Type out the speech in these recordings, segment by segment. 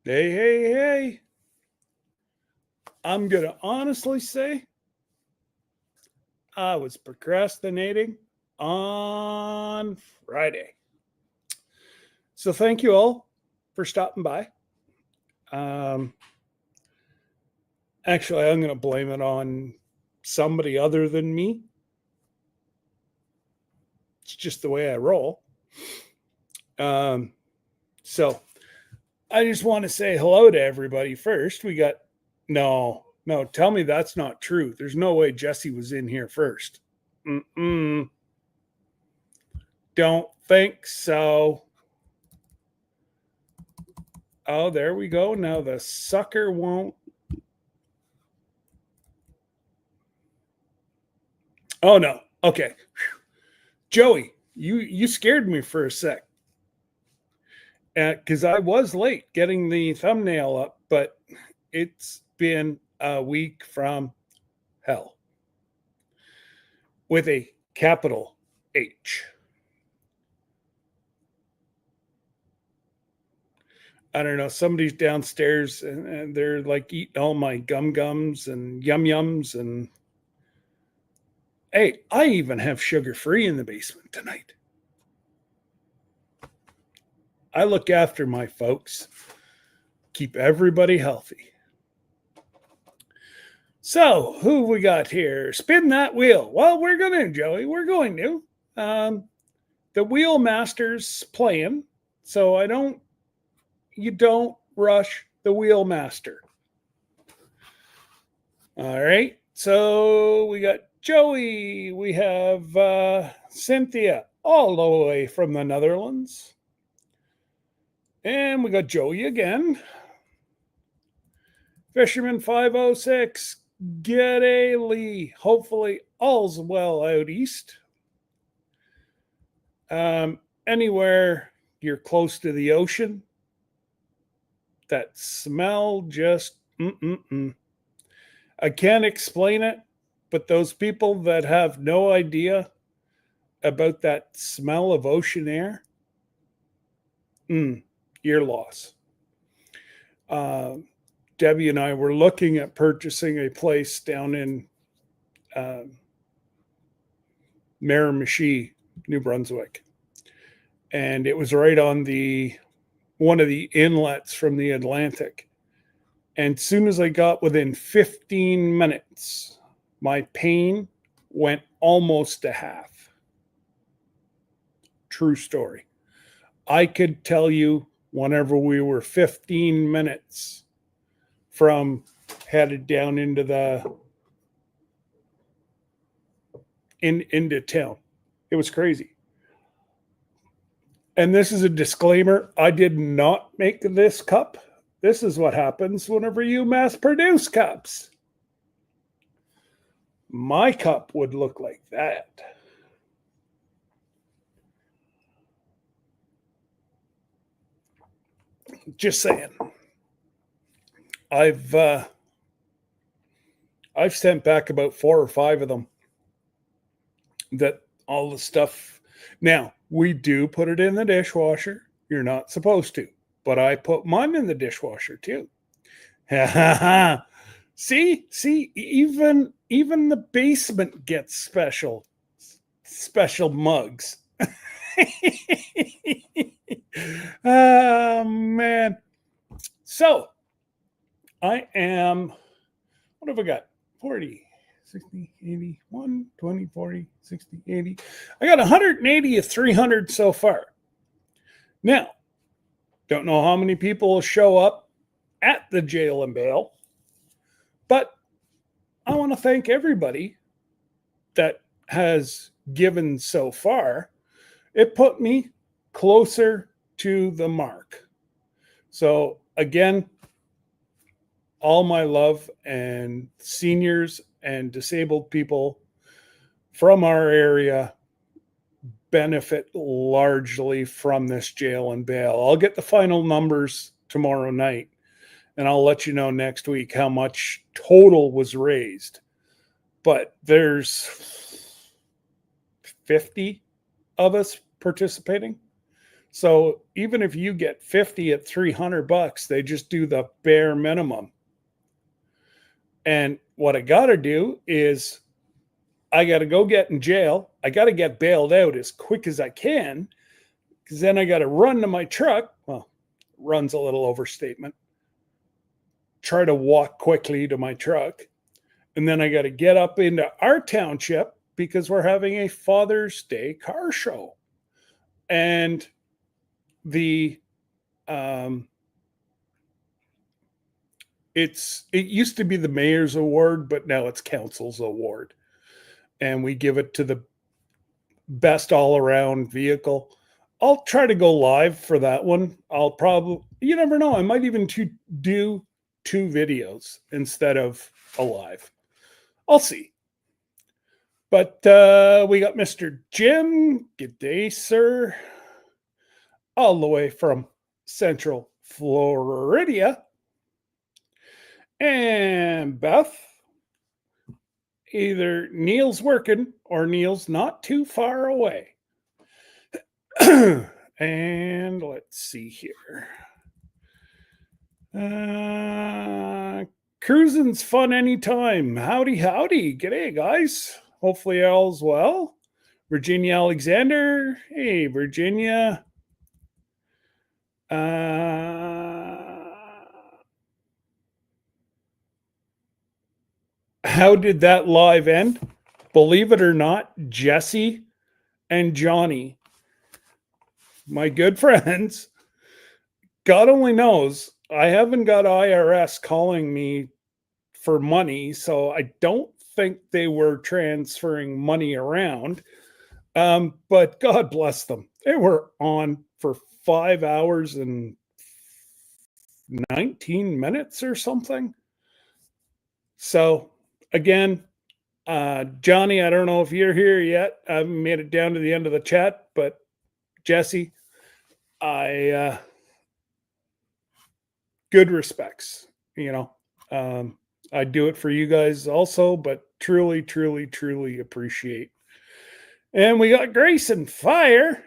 Hey, hey, hey. I'm going to honestly say I was procrastinating on Friday. So thank you all for stopping by. Um, Actually, I'm going to blame it on somebody other than me. It's just the way I roll. Um, so I just want to say hello to everybody first. No, tell me that's not true. There's no way Jesse was in here first. Mm-mm. Don't think so. Oh, there we go. Now the sucker won't. Oh no. Okay. Joey, you scared me for a sec. Because I was late getting the thumbnail up, but it's been a week from hell with a capital H. I don't know. Somebody's downstairs and they're like eating all my gum gums and yum yums. And hey, I even have sugar free in the basement tonight. I look after my folks, keep everybody healthy. So, who we got here? Spin that wheel. Well, we're going to, Joey. We're going to. The wheel master's playing, so you don't rush the wheel master. All right. So we got Joey. We have Cynthia, all the way from the Netherlands. And we got Joey again. Fisherman 506. G'day, Lee. Hopefully all's well out east. Anywhere you're close to the ocean, that smell just I can't explain it, but those people that have no idea about that smell of ocean air, your loss. Debbie and I were looking at purchasing a place down in Miramichi, New Brunswick. And it was right on one of the inlets from the Atlantic. And as soon as I got within 15 minutes, my pain went almost to half. True story. I could tell you whenever we were 15 minutes from headed down into into town. It was crazy. And this is a disclaimer. I did not make this cup. This is what happens whenever you mass produce cups. My cup would look like that. Just saying. I've sent back about 4 or 5 of them. That all the stuff. Now, we do put it in the dishwasher. You're not supposed to, but I put mine in the dishwasher too. see, even the basement gets special mugs. Oh man. So I am, what have I got? 40, 60, 80, 1, 20, 40, 60, 80. I got 180 of 300 so far. Now, don't know how many people will show up at the jail and bail, but I want to thank everybody that has given so far. It put me closer to the mark. So again, all my love, and seniors and disabled people from our area benefit largely from this jail and bail. I'll get the final numbers tomorrow night, and I'll let you know next week how much total was raised. But there's 50 of us participating. So even if you get 50 at $300, they just do the bare minimum. And what I got to do is I got to go get in jail. I got to get bailed out as quick as I can because then I got to run to my truck. Well, run's a little overstatement. Try to walk quickly to my truck. And then I got to get up into our township because we're having a Father's Day car show. And the it used to be the mayor's award, but now it's council's award. And we give it to the best all around vehicle. I'll try to go live for that one. I'll probably, you never know, I might even do 2 videos instead of a live. I'll see. But we got Mr. Jim. Good day, sir. All the way from Central Florida. And Beth. Either Neil's working or Neil's not too far away. And let's see here. Cruising's fun anytime. Howdy, howdy. G'day, guys. Hopefully all's well. Virginia Alexander. Hey, Virginia. How did that live end? Believe it or not, Jesse and Johnny, my good friends, God only knows, I haven't got IRS calling me for money, so I don't think they were transferring money around. But God bless them. They were on for 5 hours and 19 minutes or something. So again, Johnny, I don't know if you're here yet. I haven't made it down to the end of the chat, but Jesse, I good respects. I do it for you guys also, but truly, truly, truly appreciate. And we got Grace and Fire.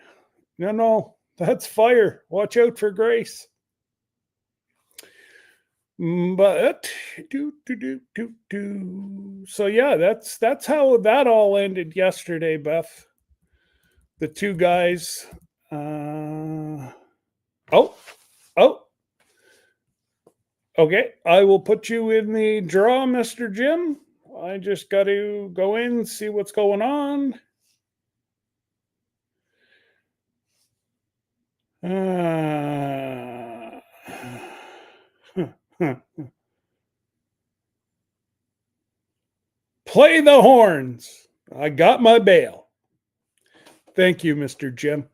No, that's Fire. Watch out for Grace. But so yeah, that's how that all ended yesterday, Beth. The 2 guys. Oh. Okay, I will put you in the draw, Mr. Jim. I just got to go in, see what's going on. Play the horns. I got my bail. Thank you, Mr. Jim.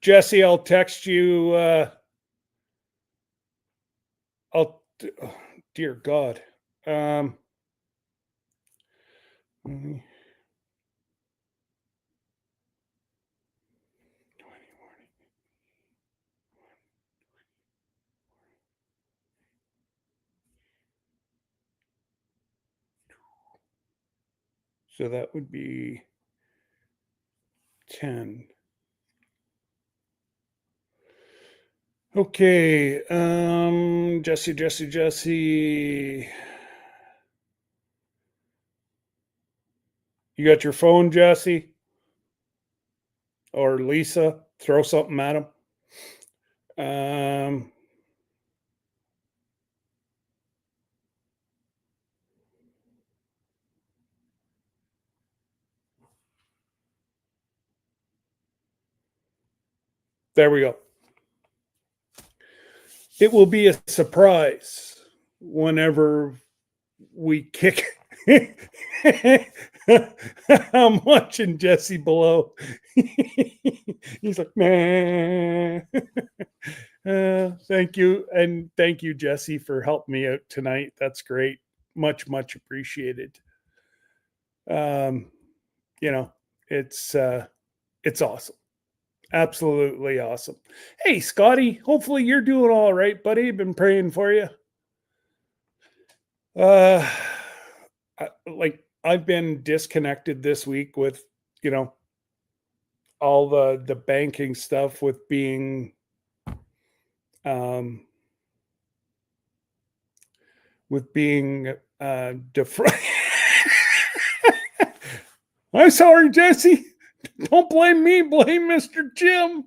Jesse, I'll text you. Dear God. So that would be 10. Okay, Jesse. You got your phone, Jesse? Or Lisa? Throw something at him. There we go. It will be a surprise whenever we kick. I'm watching Jesse below. He's like, man. Thank you. And thank you, Jesse, for helping me out tonight. That's great. Much, much appreciated. It's awesome. Absolutely awesome. Hey, Scotty, hopefully you're doing all right, buddy. Been praying for you. I've been disconnected this week with, all the banking stuff with being um, defrauded. I'm sorry, Jesse. Don't blame me. Blame Mr. Jim.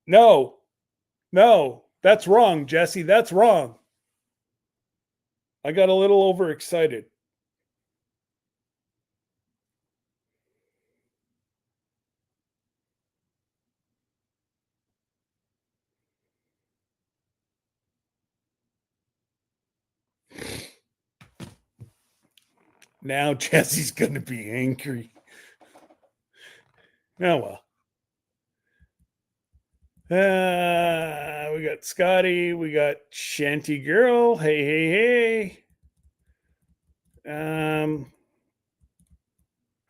No, no, that's wrong, Jesse. That's wrong. I got a little overexcited. Now Jesse's going to be angry. Oh, well. We got Scotty. We got Shanty Girl. Hey, hey, hey.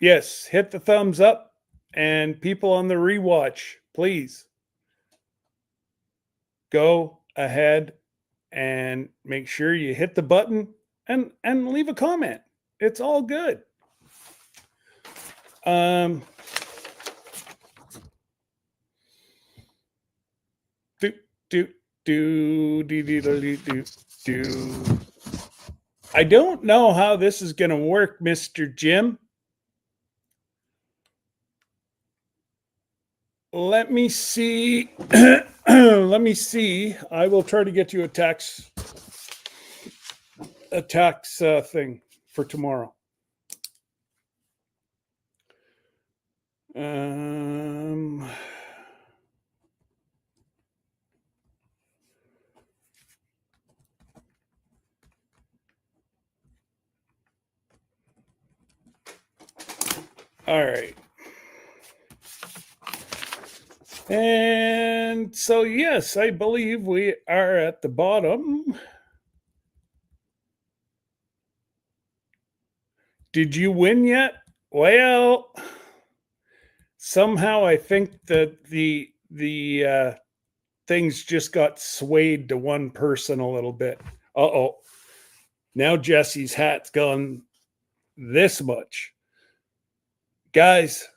Yes, hit the thumbs up. And people on the rewatch, please go ahead and make sure you hit the button and leave a comment. It's all good. I don't know how this is going to work, Mr. Jim. Let me see. Let me see. I will try to get you a tax thing for tomorrow. All right. And so, yes, I believe we are at the bottom. Did you win yet? Well, somehow I think that the things just got swayed to one person a little bit. Uh-oh. Now Jesse's hat's gone this much. Guys,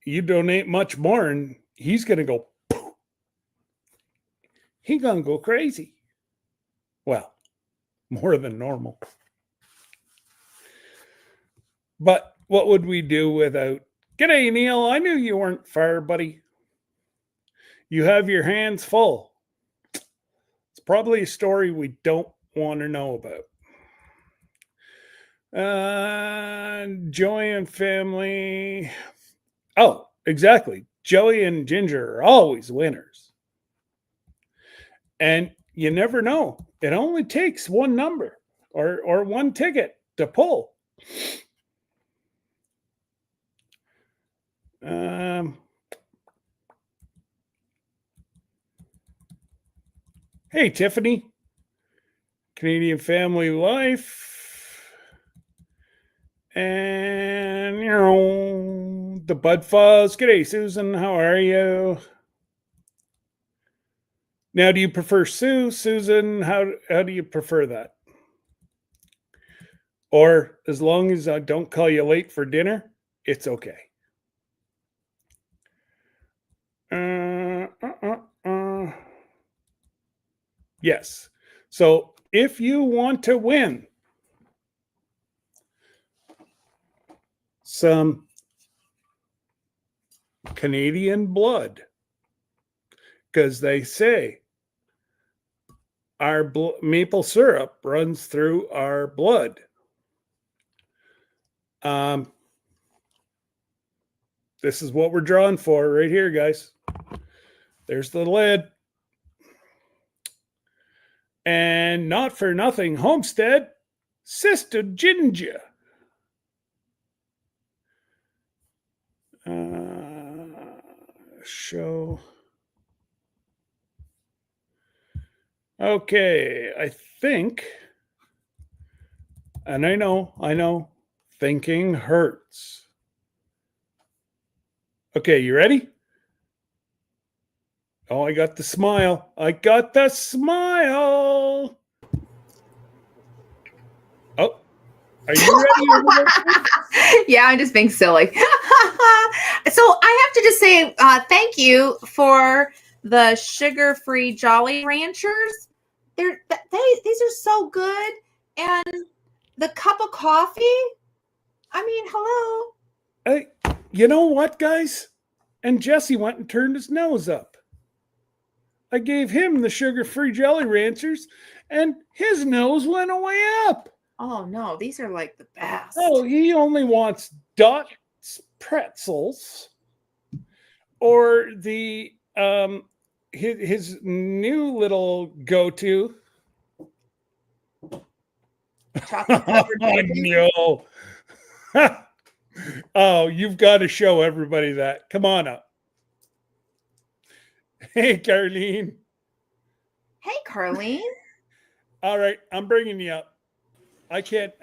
you donate much more and he's going to go, poof. He's going to go crazy. Well, more than normal. But what would we do without... G'day, Neil. I knew you weren't far, buddy. You have your hands full. It's probably a story we don't want to know about. Joey and family. Oh, exactly. Joey and Ginger are always winners. And you never know. It only takes one number or one ticket to pull. Hey, Tiffany. Canadian Family Life. And, the Bud Fuzz. G'day, Susan. How are you? Now, do you prefer Sue, Susan? How do you prefer that? Or as long as I don't call you late for dinner, it's okay. Yes. So if you want to win some Canadian blood, because they say our maple syrup runs through our blood. This is what we're drawing for right here, guys. There's the lid. And not for nothing, Homestead, Sister Ginger. Show. Okay, I think, and I know, thinking hurts. Okay, you ready? Oh, I got the smile. I got the smile. Oh, Are you ready over there? Yeah, I'm just being silly. So I have to just say thank you for the sugar-free Jolly Ranchers. These are so good, and the cup of coffee. I mean, hello. Hey, you know what, guys? And Jesse went and turned his nose up. I gave him the sugar-free Jolly Ranchers, and his nose went way up. Oh no, these are like the best. Oh, he only wants Dot's pretzels or the his new little go-to. Chocolate covered bacon. No. Oh, you've got to show everybody that. Come on up. Hey, Carlene. Hey, Carlene. All right, I'm bringing you up. I can't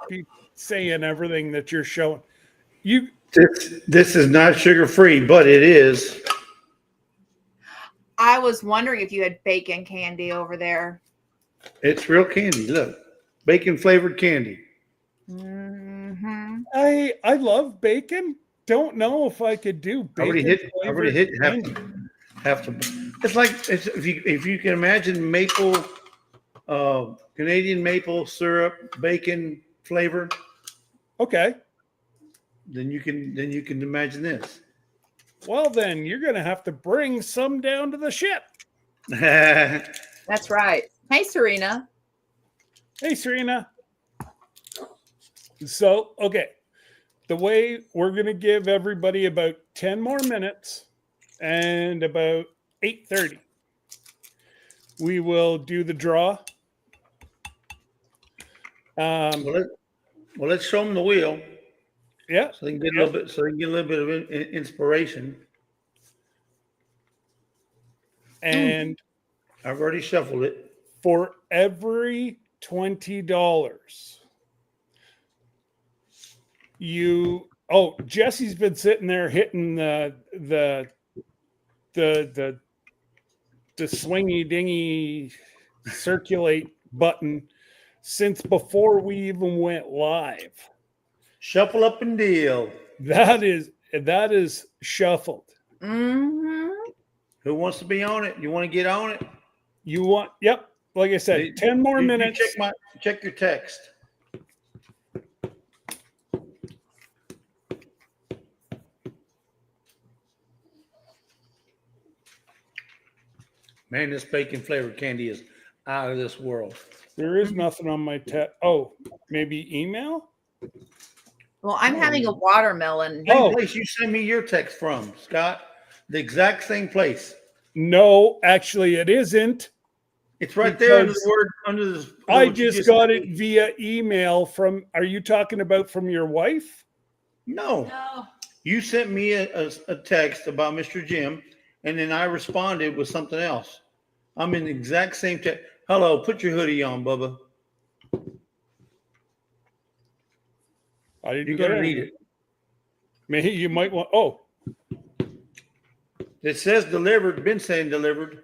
be saying everything that you're showing. This is not sugar free, but it is. I was wondering if you had bacon candy over there. It's real candy. Look, bacon flavored candy. Mm-hmm. I love bacon. Don't know if I could do bacon. I already hit. Have to. It's like if you can imagine maple, Canadian maple syrup, bacon flavor. Okay. Then you can imagine this. Well, then you're gonna have to bring some down to the ship. That's right. Hey, Serena. Hey, Serena. So, okay. The way we're going to give everybody about 10 more minutes and about 8:30, we will do the draw. Well, let's show them the wheel. Yeah. So they can get a little bit. So they can get a little bit of inspiration. And I've already shuffled it. For every $20, Jesse's been sitting there hitting the swingy dingy circulate button since before we even went live. Shuffle up and deal. That is shuffled. Mm-hmm. Who wants to be on it? You want to get on it? Yep. Like I said, 10 more minutes. Check your text. Man, this bacon flavored candy is out of this world. There is nothing on my text. Oh, maybe email? Well, I'm having a watermelon. Same place you send me your text from, Scott. The exact same place. No, actually, it isn't. It's right there under the word under the. I just got it via email from. Are you talking about from your wife? No. You sent me a text about Mr. Jim, and then I responded with something else. I'm in the exact same text. Hello, put your hoodie on, Bubba. You're gonna need it. Maybe you might want. Oh, it says delivered. Been saying delivered.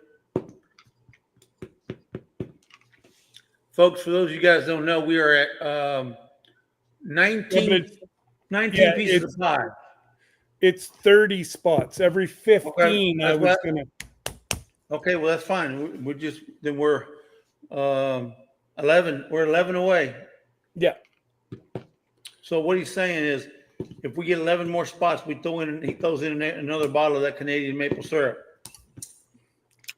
Folks, for those of you guys don't know, we are at 19 pieces of pie. It's 30 spots. Every 15, I was going to. Okay, well, that's fine. We're 11. We're 11 away. Yeah. So what he's saying is, if we get 11 more spots, he throws in another bottle of that Canadian maple syrup.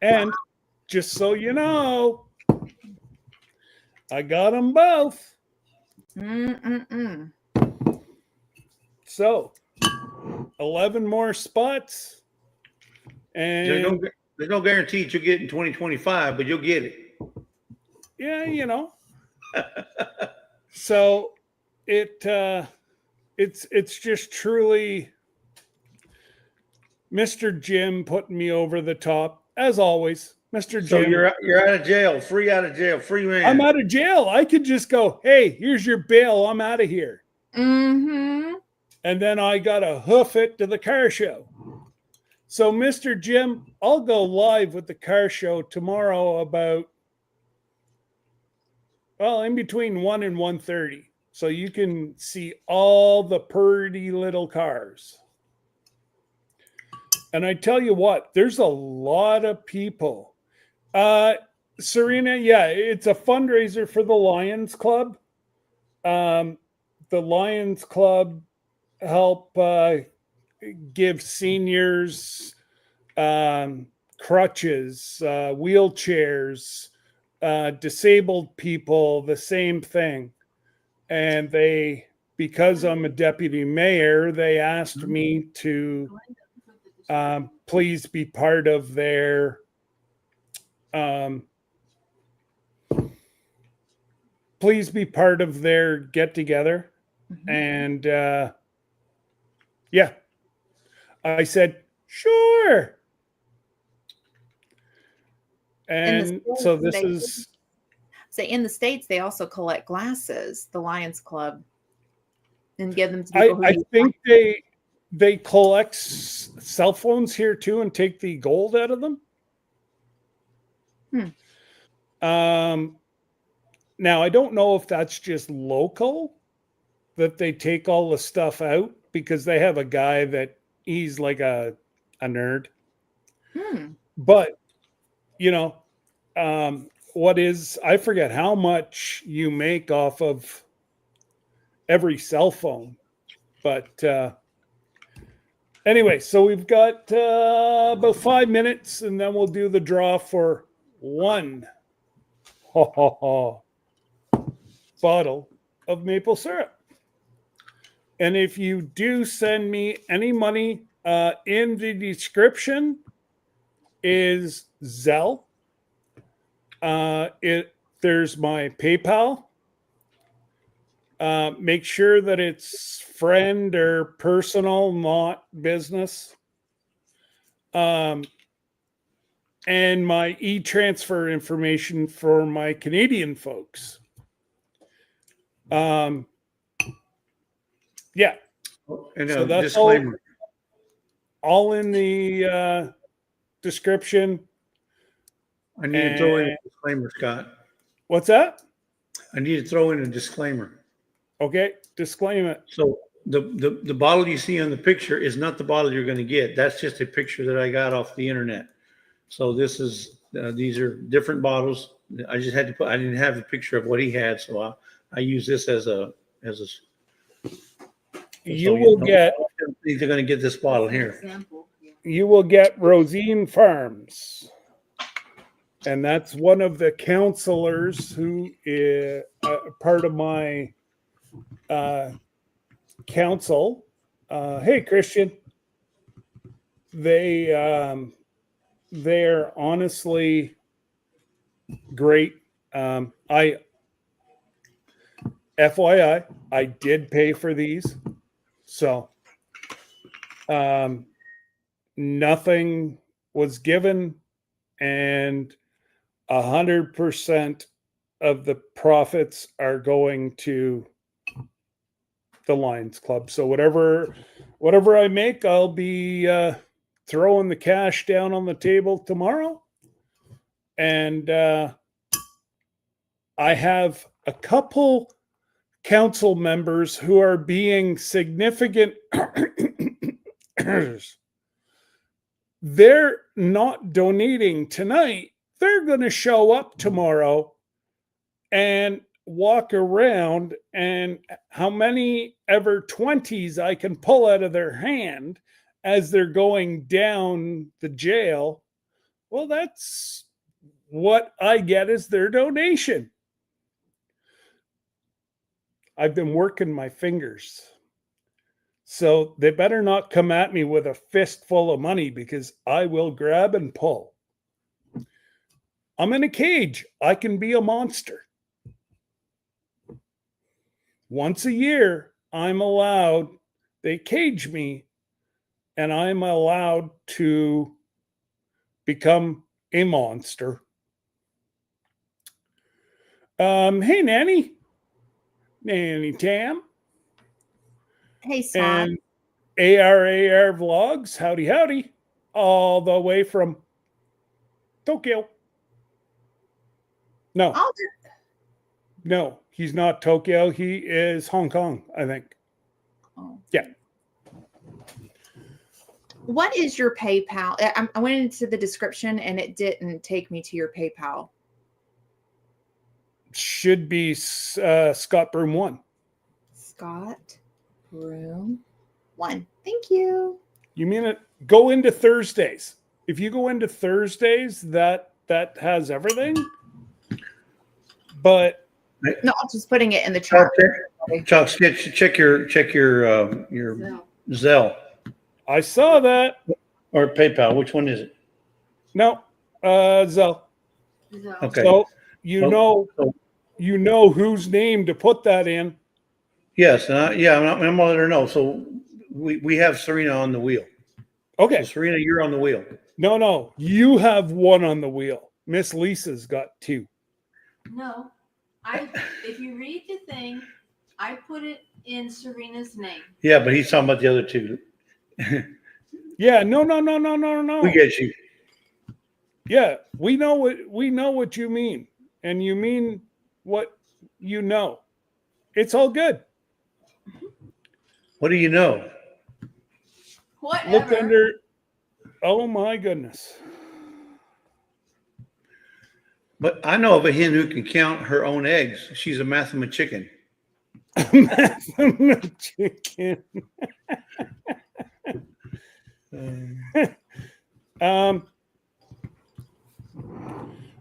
And just so you know, I got them both. So, 11 more spots. And there's no guarantee you'll get in 2025, but you'll get it. Yeah, you know. So it's just truly Mr. Jim putting me over the top, as always. Mr. Jim. So you're out of jail, free man. I'm out of jail. I could just go, hey, here's your bail. I'm out of here. Mm-hmm. And then I got to hoof it to the car show. So, Mr. Jim, I'll go live with the car show tomorrow about, in between 1 and 1:30. so you can see all the pretty little cars. And I tell you what, there's a lot of people. Serena, yeah, it's a fundraiser for the Lions Club. The Lions Club help give seniors crutches, wheelchairs, disabled people, the same thing. And they, because I'm a deputy mayor, they asked me to please be part of their get together. And yeah, I said, sure. And so this is. So in the States, they also collect glasses, the Lions Club, and give them to people. I think they collect cell phones here too and take the gold out of them. Now I don't know if that's just local, that they take all the stuff out, because they have a guy that he's like a nerd. But you know, I forget how much you make off of every cell phone. But anyway, so we've got about 5 minutes, and then we'll do the draw for one bottle of maple syrup. And if you do send me any money, in the description is Zelle. There's my PayPal. Make sure that it's friend or personal, not business. And my e-transfer information for my Canadian folks. Yeah. And so that's disclaimer. All in the description. I need to throw in a disclaimer, Scott. What's that? I need to throw in a disclaimer. Okay, disclaim it. So the bottle you see on the picture is not the bottle you're going to get. That's just a picture that I got off the internet. So this is these are different bottles. I just had to put. I didn't have a picture of what he had, so I use this as a. You will get. They're going to get this bottle here. You will get Rosine Farms, and that's one of the counselors who is part of my council. Hey, Christian. They're honestly great. FYI, I did pay for these. So nothing was given, and 100% of the profits are going to the Lions Club. So whatever I make, I'll be throwing the cash down on the table tomorrow. And I have a couple council members who are being significant. They're not donating tonight. They're going to show up tomorrow and walk around, and how many ever 20s I can pull out of their hand as they're going down the jail. Well, that's what I get as their donation. I've been working my fingers. So they better not come at me with a fistful of money, because I will grab and pull. I'm in a cage. I can be a monster. Once a year, I'm allowed, they cage me, and I'm allowed to become a monster. Hey, Nanny Tam. Hey, Scott. And AR Vlogs, howdy, all the way from Tokyo. No, No, he's not Tokyo. He is Hong Kong, I think. Oh. Yeah. What is your PayPal? I went into the description and it didn't take me to your PayPal. Should be Scott Broom 1. Scott Room 1. Thank you. You mean it? Go into Thursdays. If you go into Thursdays, that has everything. But No, I'm just putting it in the chat. Chuck, check your Zelle I saw that. or PayPal. Which one is it? No, Zelle. Okay. So you know whose name to put that in. Yes, and I'm gonna let her know. So we have Serena on the wheel. Okay. So Serena, you're on the wheel. No, you have one on the wheel. Miss Lisa's got 2. No, if you read the thing, I put it in Serena's name. Yeah, but he's talking about the other 2. Yeah, no. We get you. Yeah, we know what you mean, and you mean what you know. It's all good. What do you know? Whatever. Look under. Oh my goodness. But I know of a hen who can count her own eggs. She's a mathematician. Chicken.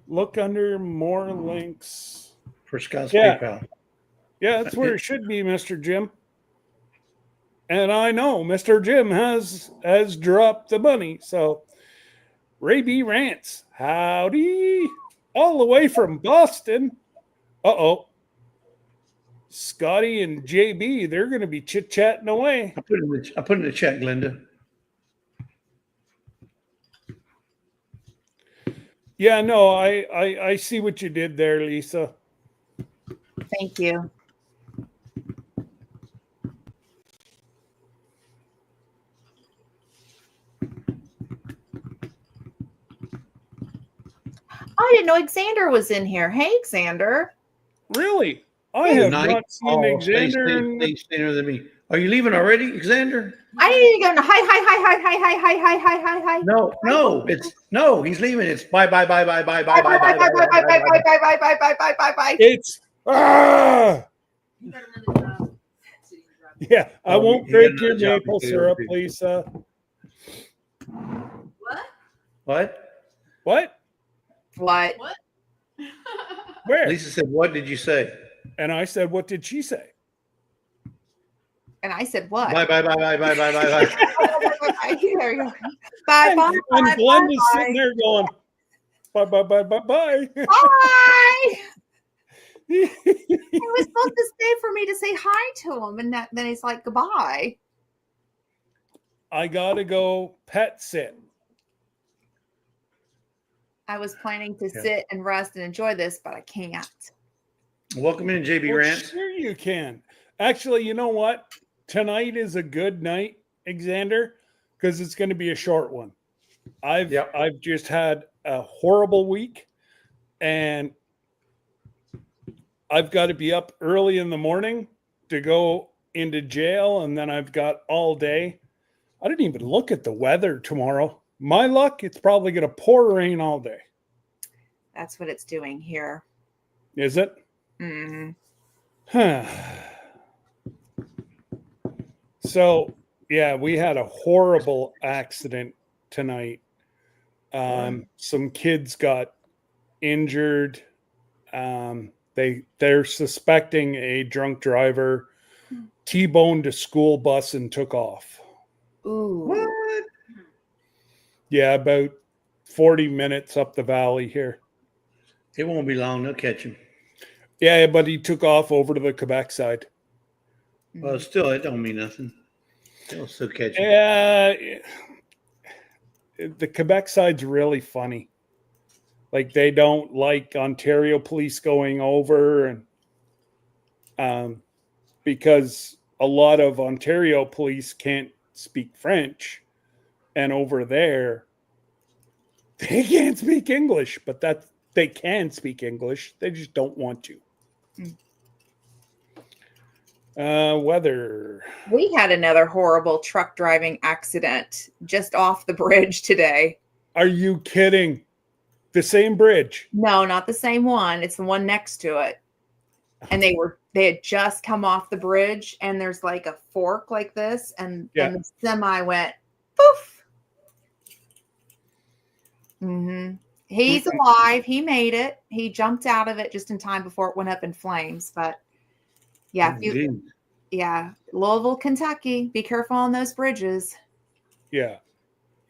Look under more links For Scott's Yeah. PayPal. Yeah, that's where it should be, Mr. Jim. And I know Mr. Jim has dropped the money. So Ray B rants. Howdy. All the way from Boston. Uh-oh. Scotty and JB, they're going to be chit-chatting away. I put it in the chat, Glenda. Yeah, no, I see what you did there, Lisa. Thank you. I didn't know Xander was in here. Hey, Xander. Really? I have Night. not seen Xander. Stay sooner than me. Are you leaving already, Xander? I didn't even go. Hi. No, he's leaving. It's bye. It's You got another job. yeah. I Oh, won't you break got your another job maple to do. syrup, Lisa. What? What? What? What? Where? Lisa said, "What did you say?" And I said, what did she say? And I said, what? Bye. There you go. Bye. And Glenda's sitting there going, bye. Bye. He was supposed to stay for me to say hi to him, and then he's like, goodbye. I gotta go pet sit. I was planning to sit and rest and enjoy this, but I can't. Welcome in, JB Well, Rants. sure you can. Actually, you know what? Tonight is a good night, Xander, because it's going to be a short one. I've just had a horrible week, and I've got to be up early in the morning to go into jail, and then I've got all day. I didn't even look at the weather tomorrow. My luck, it's probably going to pour rain all day. That's what it's doing here. Is it? Mm-hmm. Huh. So, yeah, we had a horrible accident tonight. Some kids got injured. They're suspecting a drunk driver T-boned a school bus and took off. Ooh. What? Yeah, about 40 minutes up the valley here. It won't be long. They'll catch him. Yeah, but he took off over to the Quebec side. Well, still, it don't mean nothing. They'll still catch him. Yeah, the Quebec side's really funny. Like, they don't like Ontario police going over, and because a lot of Ontario police can't speak French, and over there they can't speak English, but they can speak English. They just don't want to. Weather. We had another horrible truck driving accident just off the bridge today. Are you kidding? The same bridge. No, not the same one. It's the one next to it. And they had just come off the bridge, and there's like a fork like this, and the semi went poof. Mm-hmm. He's alive. He made it. He jumped out of it just in time before it went up in flames. But yeah, Louisville, Kentucky. Be careful on those bridges. Yeah.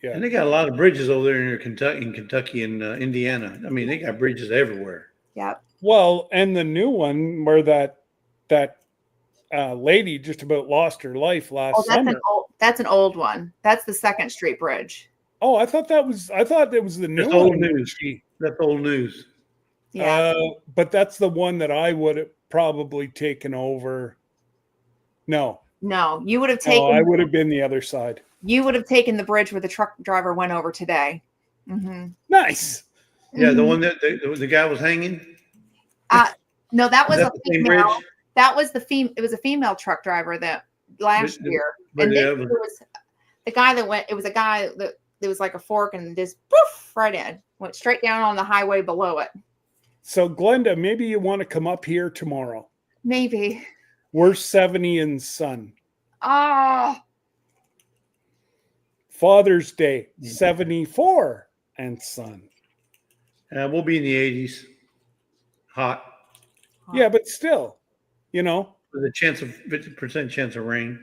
Yeah. And they got a lot of bridges over there in Kentucky and Indiana. I mean, they got bridges everywhere. Yep. Well, and the new one where that lady just about lost her life last summer. That's an old one. That's the 2nd Street Bridge. Oh, I thought it was the new That's one. old news. That's old news. Yeah. But that's the one that I would have probably taken over. No, you would have taken. No, I would have been the other side. You would have taken the bridge where the truck driver went over today. Mm-hmm. Nice. Yeah, the one that the guy was hanging. No, that was a female. Bridge? That was it was a female truck driver that last year, and then it was the guy that went. It was a guy that there was like a fork and just poof right in, went straight down on the highway below it. So Glenda, maybe you want to come up here tomorrow. Maybe. We're 70 and sun. Oh. Father's Day, 74 and sun. We'll be in the 80s. Hot. Yeah, but still, with a 50% chance of rain.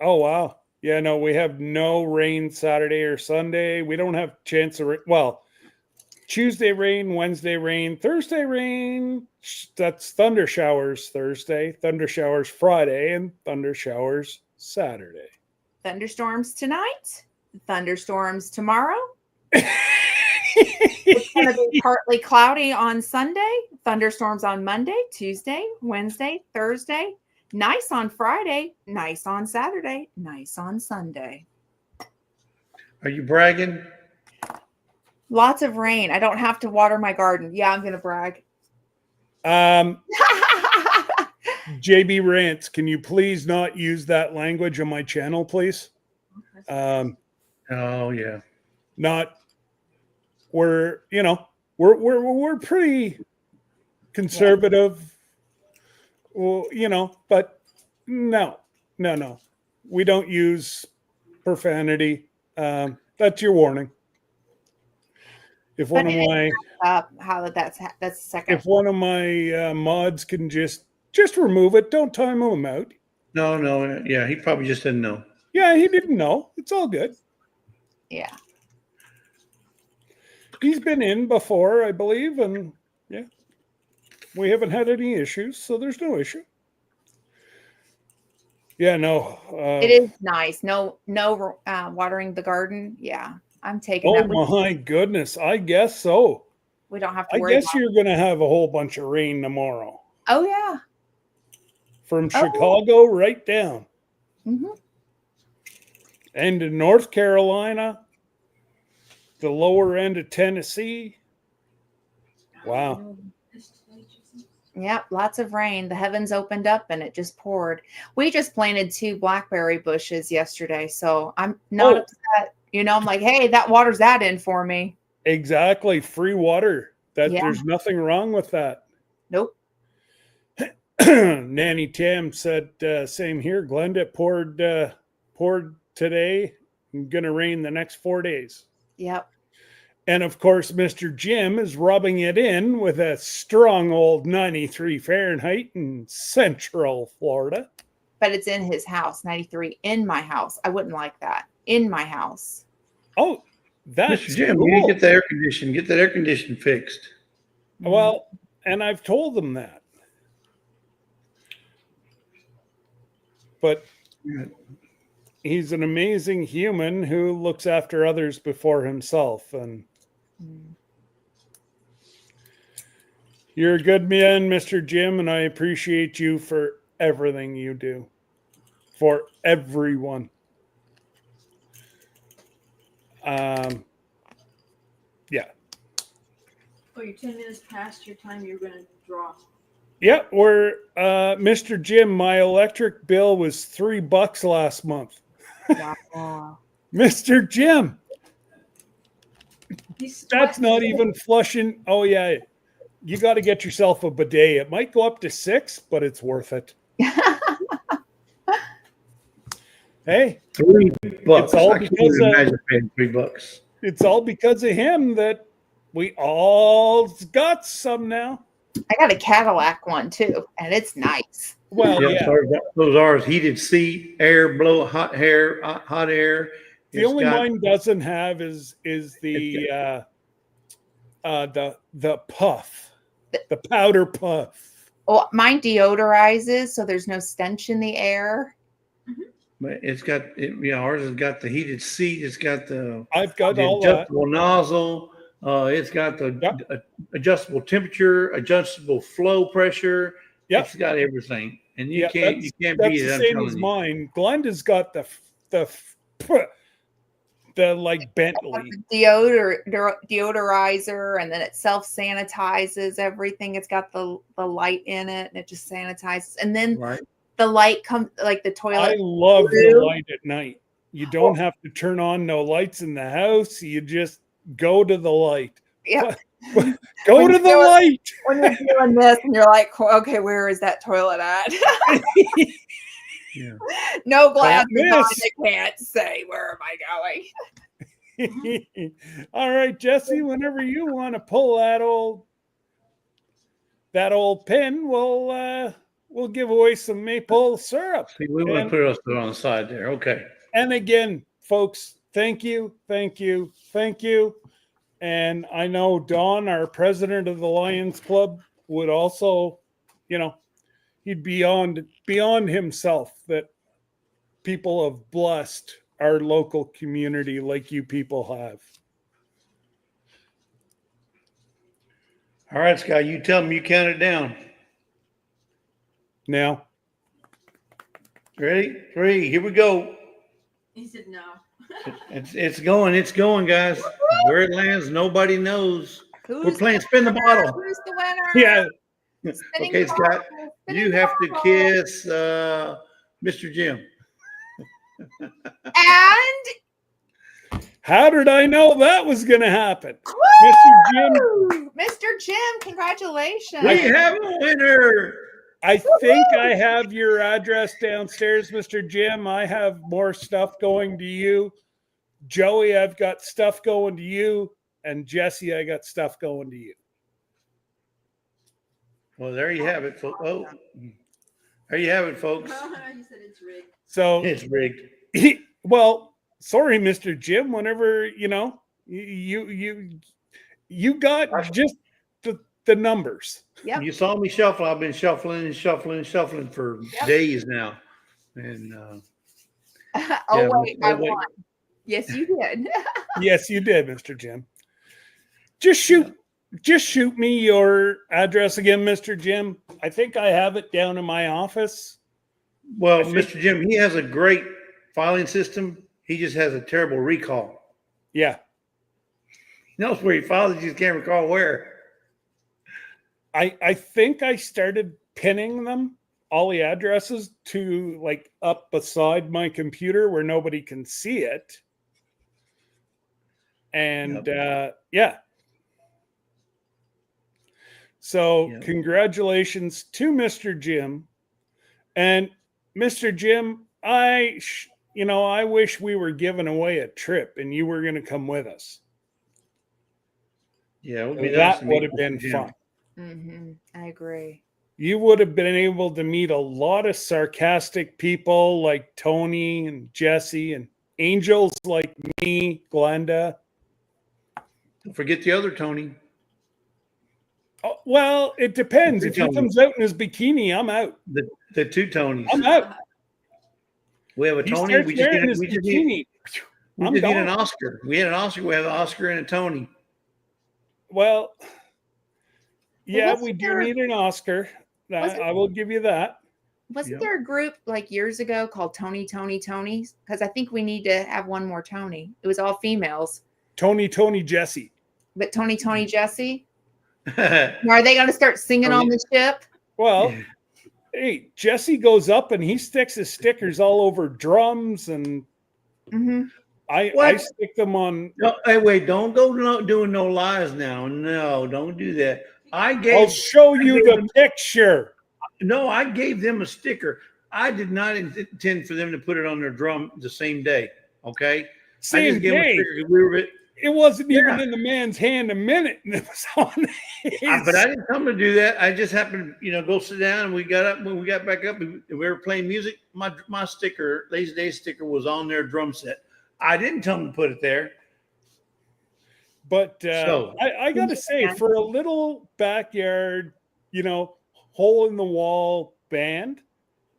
Oh, wow. Yeah, no, we have no rain Saturday or Sunday. We don't have chance of Tuesday rain, Wednesday rain, Thursday rain. That's thunder showers Thursday, thunder showers Friday, and thunder showers Saturday. Thunderstorms tonight, thunderstorms tomorrow. It's going to be partly cloudy on Sunday, thunderstorms on Monday, Tuesday, Wednesday, Thursday. Nice on Friday, nice on Saturday, nice on Sunday. Are you bragging? Lots of rain. I don't have to water my garden. Yeah, I'm going to brag. JB Rants, can you please not use that language on my channel, please? Oh yeah. We're pretty conservative. Yeah. Well, but no. We don't use profanity. That's your warning. If one of my that's second. If one of my mods can just remove it, don't time him out. No, yeah, he probably just didn't know. Yeah, he didn't know. It's all good. Yeah. He's been in before, I believe, and yeah, we haven't had any issues, so there's no issue. Yeah, no. It is nice. No, watering the garden. Yeah, I'm taking that. Oh my goodness, I guess so. We don't have to worry. I guess you're going to have a whole bunch of rain tomorrow. Oh yeah. From Chicago right down. Mm-hmm. And in North Carolina, the lower end of Tennessee. Wow. Yep, lots of rain. The heavens opened up and it just poured. We just planted 2 blackberry bushes yesterday, so I'm not upset. I'm like, hey, that waters that in for me. Exactly. Free water. There's nothing wrong with that. Nope. Nanny Tam said, same here. Glenda poured today. Going to rain the next 4 days. Yep. And of course, Mr. Jim is rubbing it in with a strong old 93 Fahrenheit in Central Florida. But it's in his house, 93 in my house. I wouldn't like that. In my house. Oh, that's Mr. Jim, cool. you need to get the air condition fixed. Well, and I've told them that. But he's an amazing human who looks after others before himself. And you're a good man, Mr. Jim, and I appreciate you for everything you do for everyone. Yeah. Oh, you're 10 minutes past your time you're going to draw. Yeah, we're Mr. Jim, my electric bill was $3 last month. Wow. Mr. Jim, He's that's not sweating. even flushing. Oh yeah, you got to get yourself a bidet. It might go up to $6, but it's worth it. Hey, $3. It's all I can't because even of imagine paying $3. it's all because of him that we all got some now. I got a Cadillac one too, and it's nice. Well, Yeah, yeah. sorry, those are heated seat, air, blow, hot air, hot air. The only mine doesn't have is the puff, the powder puff. Well, mine deodorizes, so there's no stench in the air. But it's got, ours has got the heated seat. It's got the I've got all that. adjustable nozzle. It's got the Yep. Adjustable temperature, adjustable flow pressure. Yep. It's got everything, and you Yeah, can't that's beat the it. I'm same telling as you. mine. Glenda's got the like Bentley. Deodorizer, and then it self sanitizes everything. It's got the light in it, and it just sanitizes. And then Right. the light comes like the toilet. I love the through. light at night. You don't have to turn on no lights in the house. You just go to the light. Yeah. Go When to you're the doing- light. When you're doing this, and you're like, okay, where is that toilet at? Yeah. No glasses on. miss. They can't say where am I going. All right, Jesse, whenever you want to pull that old pin, we'll give away some maple syrup. See, we want to put us on the side there. Okay. And again, folks, thank you. And I know Don, our president of the Lions Club, would also, he'd beyond himself that people have blessed our local community like you people have. All right, Scott, you tell them you count it down. Now, Ready? 3, here we go. He said no. It's going, guys. Where it lands, nobody knows. We're Who's playing spin the bottle. Who's the winner? yeah, Spinning Okay, the Scott, bottle, spinning you the have to bottle. kiss Mr. Jim. And how did I know that was going to happen? woo! Mr. Jim, Mr. Jim, congratulations. We have a winner. I think I have your address downstairs, Mr. Jim. I have more stuff going to you. Joey, I've got stuff going to you. And Jesse, I got stuff going to you. Well, there you have it, folks. Oh, there you have it, folks. You said it's rigged. So, It's rigged. well, sorry, Mr. Jim. Whenever you got just the numbers. Yep. You saw me shuffle. I've been shuffling for days now. And Wait, I wait. won. Yes, you did. Yes, you did, Mr. Jim. Just shoot me your address again, Mr. Jim. I think I have it down in my office. Well, Mr. Jim, he has a great filing system. He just has a terrible recall. Yeah. He knows where he filed, he just can't recall where. I think I started pinning them, all the addresses, to like up beside my computer where nobody can see it. And yeah. So congratulations to Mr. Jim. And Mr. Jim, I wish we were giving away a trip and you were going to come with us. Yeah, it would be nice That to meet would have been Mr. Jim. fun. Mm-hmm. I agree. You would have been able to meet a lot of sarcastic people like Tony and Jesse and angels like me, Glenda. Don't forget the other Tony. Oh, well, it depends. If he comes out in his bikini, I'm out. The two Tonys. I'm out. We have a He Tony. starts We just wearing need, his we just bikini. need, we I'm just need gone. an Oscar. We had an Oscar. We have an Oscar and a Tony. Well, yeah, wasn't we do there- need an Oscar. I will give you that. Wasn't Yep. there a group like years ago called Tonys? Because I think we need to have one more Tony. It was all females. Tony, Jesse. But Tony, Jesse? Well, Now, are they going to start singing on the ship? Well, hey, Jesse goes up and he sticks his stickers all over drums, and Mhm. I What? stick them on. No, hey, wait, don't go doing no lies now. No, don't do that. I'll I show you gave the them, picture. no, I gave them a sticker. I did not intend for them to put it on their drum the same day. Okay. I Same just gave them a day. sticker 'cause we were, It wasn't even yeah. in the man's hand a minute, and it was on But his. I didn't tell them to do that. I just happened to, go sit down, and we got up. When we got back up, and we were playing music. My sticker, Lazy Day sticker, was on their drum set. I didn't tell them to put it there. But So I got to say, for a little backyard, hole in the wall band,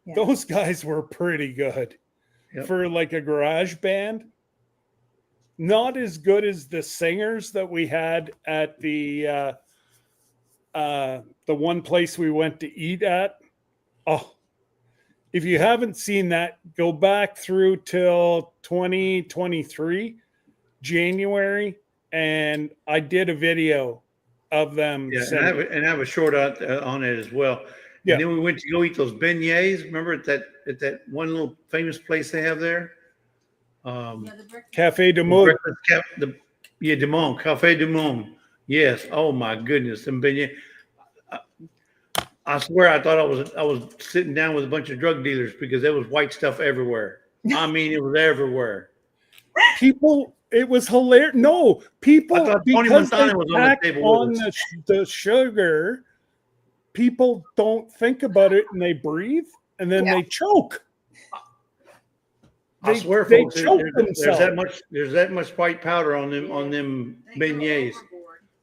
Yeah. those guys were pretty good. Yep. For like a garage band. Not as good as the singers that we had at the one place we went to eat at. Oh, if you haven't seen that, go back through till 2023 January, and I did a video of them. yeah, and I have a short out on it as well. Yeah. And then we went to go eat those beignets. Remember at that one little famous place they have there? Yeah, the breakfast. Cafe de The Mood. breakfast Du Monde, Cafe du Monde. Yes. Oh my goodness, them beignets. I swear I thought I was sitting down with a bunch of drug dealers because there was white stuff everywhere. I mean, it was everywhere. People, it was hilarious. No, people, I thought Tony because they Montana was on the pack table on with us. the sugar, people don't think about it and they breathe and then they choke. I swear, they folks, choke there's that themselves. there's that much white powder on them beignets.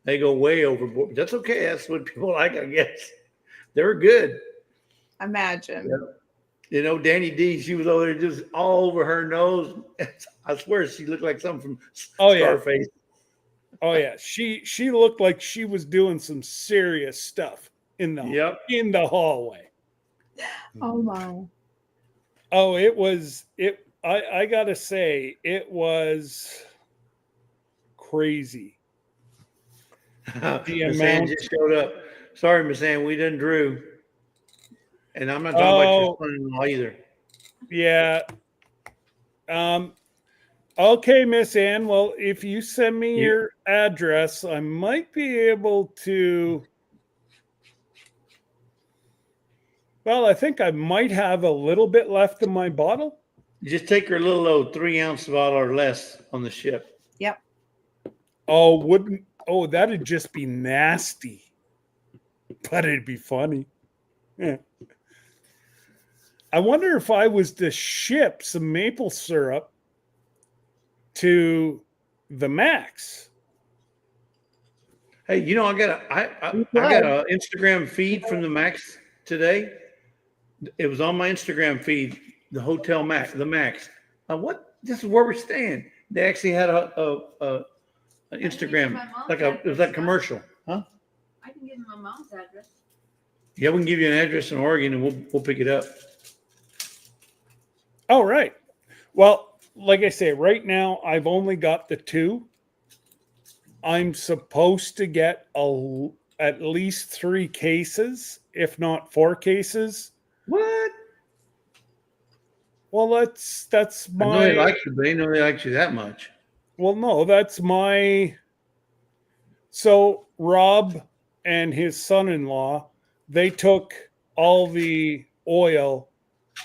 They go way overboard. But that's okay. That's what people like, I guess. They were good. Imagine. Danny D, she was over there just all over her nose. I swear she looked like something from Oh, yeah. Scarface. Oh yeah, she looked like she was doing some serious stuff in the hallway. Oh wow. Oh, it was it. I gotta say, it was crazy. Miss Ann just showed up. Sorry, Miss Ann, we done drew. And I'm not talking about your son-in-law either. Yeah. Okay, Miss Ann. Well, if you send me your address, I might be able to. Well, I think I might have a little bit left in my bottle. Just take her little old 3-ounce bottle or less on the ship. Yep. Oh, that'd just be nasty. But it'd be funny. Yeah. I wonder if I was to ship some maple syrup to the Max. Hey, I got a Instagram feed from the Max today. It was on my Instagram feed, the Hotel Max, the Max. What? This is where we're staying. They actually had an Instagram, it was like a commercial, huh? I can give him my mom's address. Yeah, we can give you an address in Oregon, and we'll pick it up. Oh, right. Well, like I say, right now I've only got the 2. I'm supposed to get at least 3 cases, if not 4 cases. What? Well, that's my. I know they like you, but they know they like you that much. Well, no, that's my. So Rob and his son-in-law, they took all the oil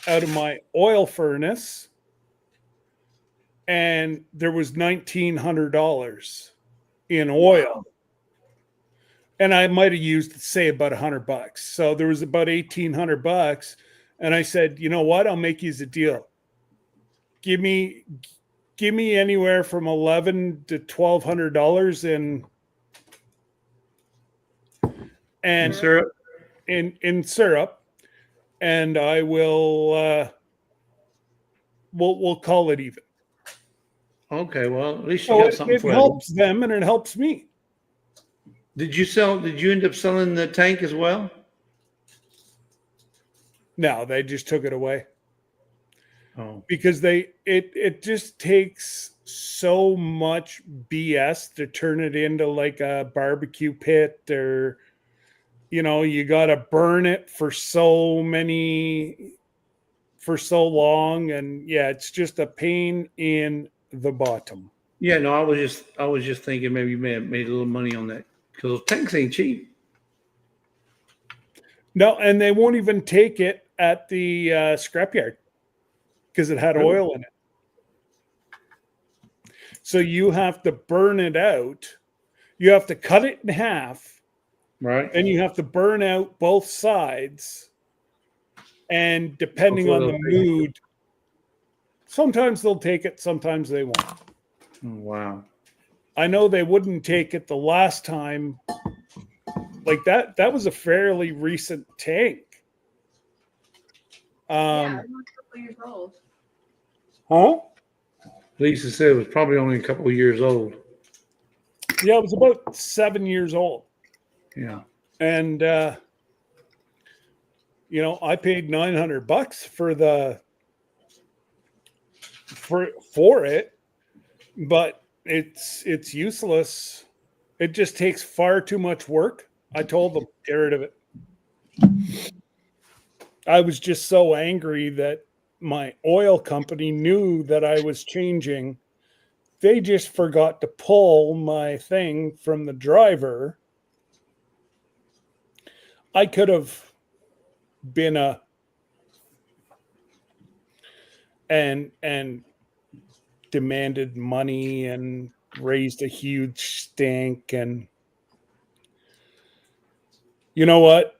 out of my oil furnace, and there was $1,900 in oil. And I might have used, say, about $100. So there was about $1,800. And I said, you know what? I'll make you a deal. Give me anywhere from $1,100 to $1,200 in syrup. In syrup, and I will. We'll call it even. Okay, well, at least you got something it for helps them and it helps me. Did you end up selling the tank as well? No, they just took it away. Oh. Because it just takes so much BS to turn it into like a barbecue pit or you got to burn it for so long, and yeah, it's just a pain in the bottom. Yeah, no, I was just thinking maybe you may have made a little money on that because those tanks ain't cheap. No, and they won't even take it at the scrapyard because it had Really? oil in it. So you have to burn it out. You have to cut it in half, Right. and you have to burn out both sides. And depending Before on the they'll take it. mood, sometimes they'll take it, sometimes they won't. Oh, wow. I know they wouldn't take it the last time. Like that was a fairly recent tank. Yeah, it was a couple years old. Huh? Lisa said it was probably only a couple of years old. Yeah, it was about 7 years old. Yeah. And I paid $900 for it, but it's useless. It just takes far too much work. I told them, get rid of it. I was just so angry that my oil company knew that I was changing. They just forgot to pull my thing from the driver. I could have been and demanded money and raised a huge stink, and you know what?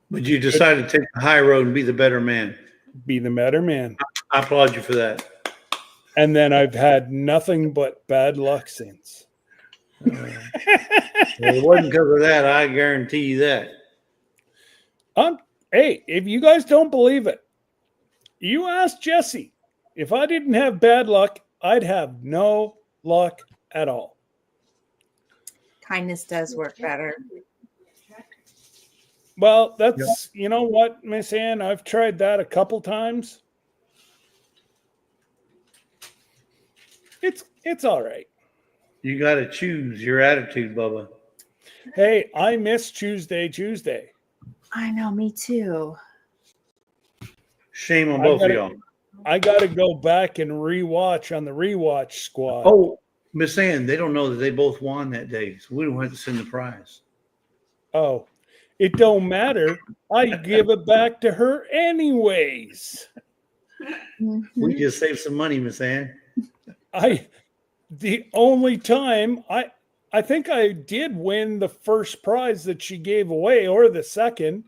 But you decided to take the high road and be the better man. Be the better man. I applaud you for that. And then I've had nothing but bad luck since. It wasn't because of that. I guarantee you that. Hey, if you guys don't believe it, you ask Jesse. If I didn't have bad luck, I'd have no luck at all. Kindness does work better. Well, that's, you know what, Miss Ann, I've tried that a couple times. It's all right. You got to choose your attitude, Bubba. Hey, I miss Tuesday. I know, me too. Shame on both of y'all. I got to go back and rewatch on the rewatch squad. Oh, Miss Ann, they don't know that they both won that day, so we don't have to send the prize. Oh, it don't matter. I give it back to her anyways. We just saved some money, Miss Ann. The only time I think I did win the first prize that she gave away, or the second,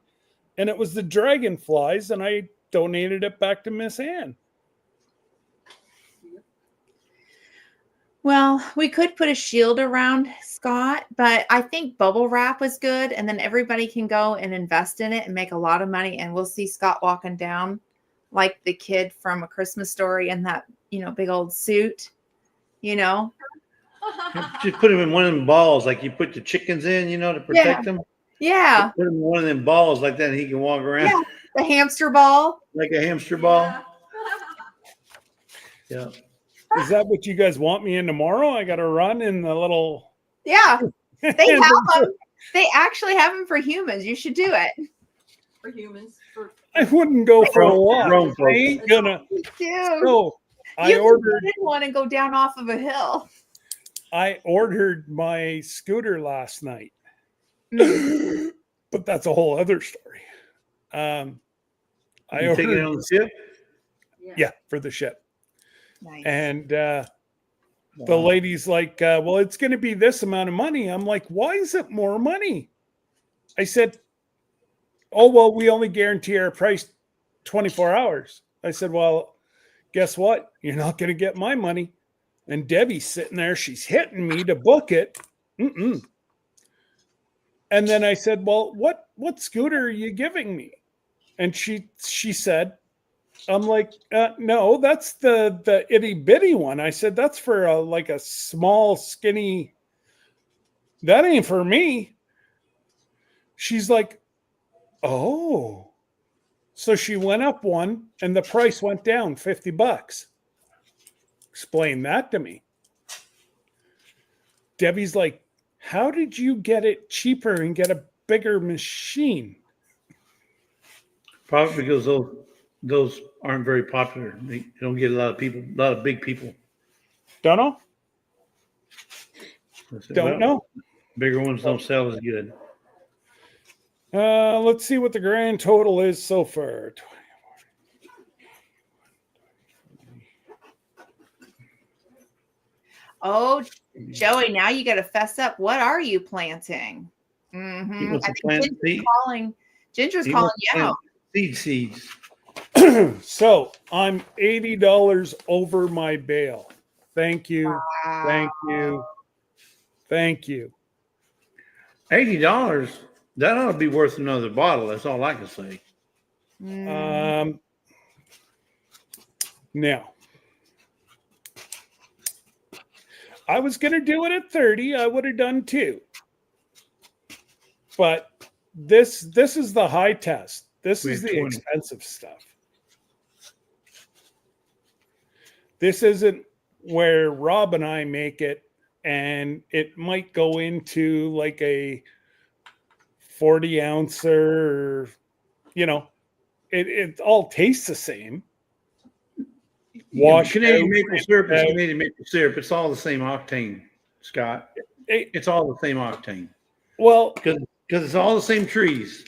and it was the dragonflies, and I donated it back to Miss Ann. Well, we could put a shield around Scott, but I think bubble wrap was good. And then everybody can go and invest in it and make a lot of money. And we'll see Scott walking down like the kid from A Christmas Story in that, big old suit, Just put him in one of them balls like you put the chickens in, to protect them. Yeah. Put him in one of them balls like that and he can walk around. Yeah. The hamster ball. Like a hamster ball. Yeah. Yeah. Is that what you guys want me in tomorrow? I got to run in the little. Yeah. They have them. They actually have them for humans. You should do it. For humans. I wouldn't go for a walk. Grown I ain't gonna. Dude. So You ordered one and go down off of a hill. I ordered my scooter last night, but that's a whole other story. I You taking it on the ship? Yeah, for the ship. Nice. And the lady's like, well, it's going to be this amount of money. I'm like, why is it more money? I said, oh, well, we only guarantee our price 24 hours. I said, well, guess what? You're not going to get my money. And Debbie's sitting there. She's hitting me to book it. And then I said, well, what scooter are you giving me? And she said, I'm like, no, that's the itty bitty one. I said, that's for a small, skinny. That ain't for me. She's like, oh. So she went up one and the price went down $50. Explain that to me. Debbie's like, how did you get it cheaper and get a bigger machine? Probably because those aren't very popular. They don't get a lot of people, a lot of big people. Don't know. I said, Don't well, know. bigger ones don't sell as good. Let's see what the grand total is so far. Oh, Joey, now you got to fess up. What are you planting? He Mm-hmm. wants I to think plant Ginger's he calling wants to you out. plant seeds. So I'm $80 over my bail. Thank you. Thank you. Thank you. $80. That ought to be worth another bottle. That's all I can say. Now, I was going to do it at 30. I would have done 2. But this is the high test. This We is had the 20. expensive stuff. This isn't where Rob and I make it, and it might go into like a 40 ouncer, or, it all tastes the same. Washed Canadian out, maple syrup is out. Canadian maple syrup. It's all the same octane, Scott. It's all the same octane. Well, Because it's all the same trees.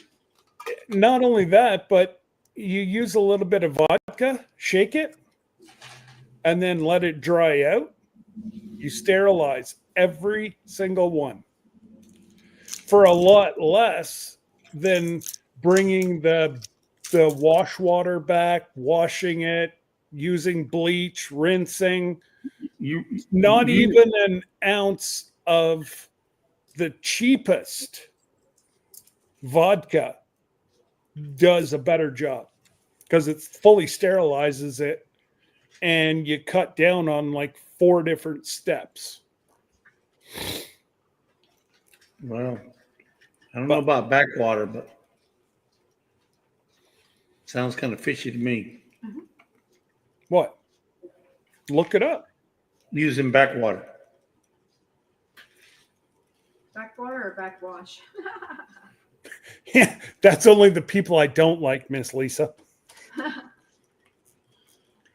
not only that, but you use a little bit of vodka, shake it, and then let it dry out. You sterilize every single one for a lot less than bringing the wash water back, washing it, using bleach, rinsing. Not even an ounce of the cheapest vodka does a better job because it fully sterilizes it, and you cut down on like 4 different steps. Well, I don't know about backwater, but sounds kind of fishy to me. What? Look it up. Using backwater. Backwater or backwash? Yeah, that's only the people I don't like, Miss Lisa.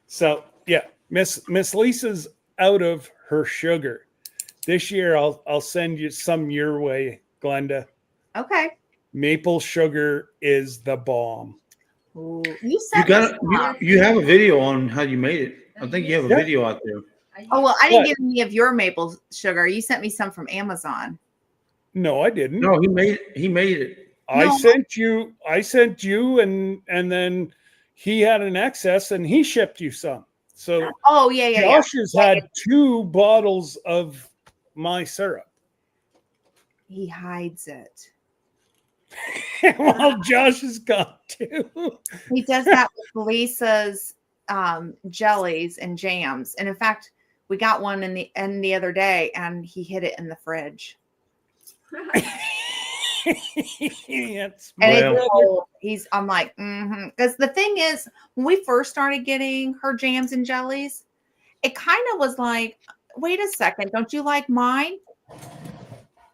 So yeah, Miss Lisa's out of her sugar. This year I'll send you some your way, Glenda. Okay. Maple sugar is the bomb. Ooh, You have a video on how you made it. I think you have a Yeah. video out there. Oh, well, I didn't What? get any of your maple sugar. You sent me some from Amazon. No, I didn't. No, he made it. I No. sent you, and then he had an excess and he shipped you some. So Oh, yeah. Josh has had 2 bottles of my syrup. He hides it. Well, Josh has got 2. He does that with Lisa's jellies and jams. And in fact, we got one in the other day, and he hid it in the fridge. It's And my it's brother. cold. I'm like, because the thing is, when we first started getting her jams and jellies, it kind of was like, wait a second, don't you like mine?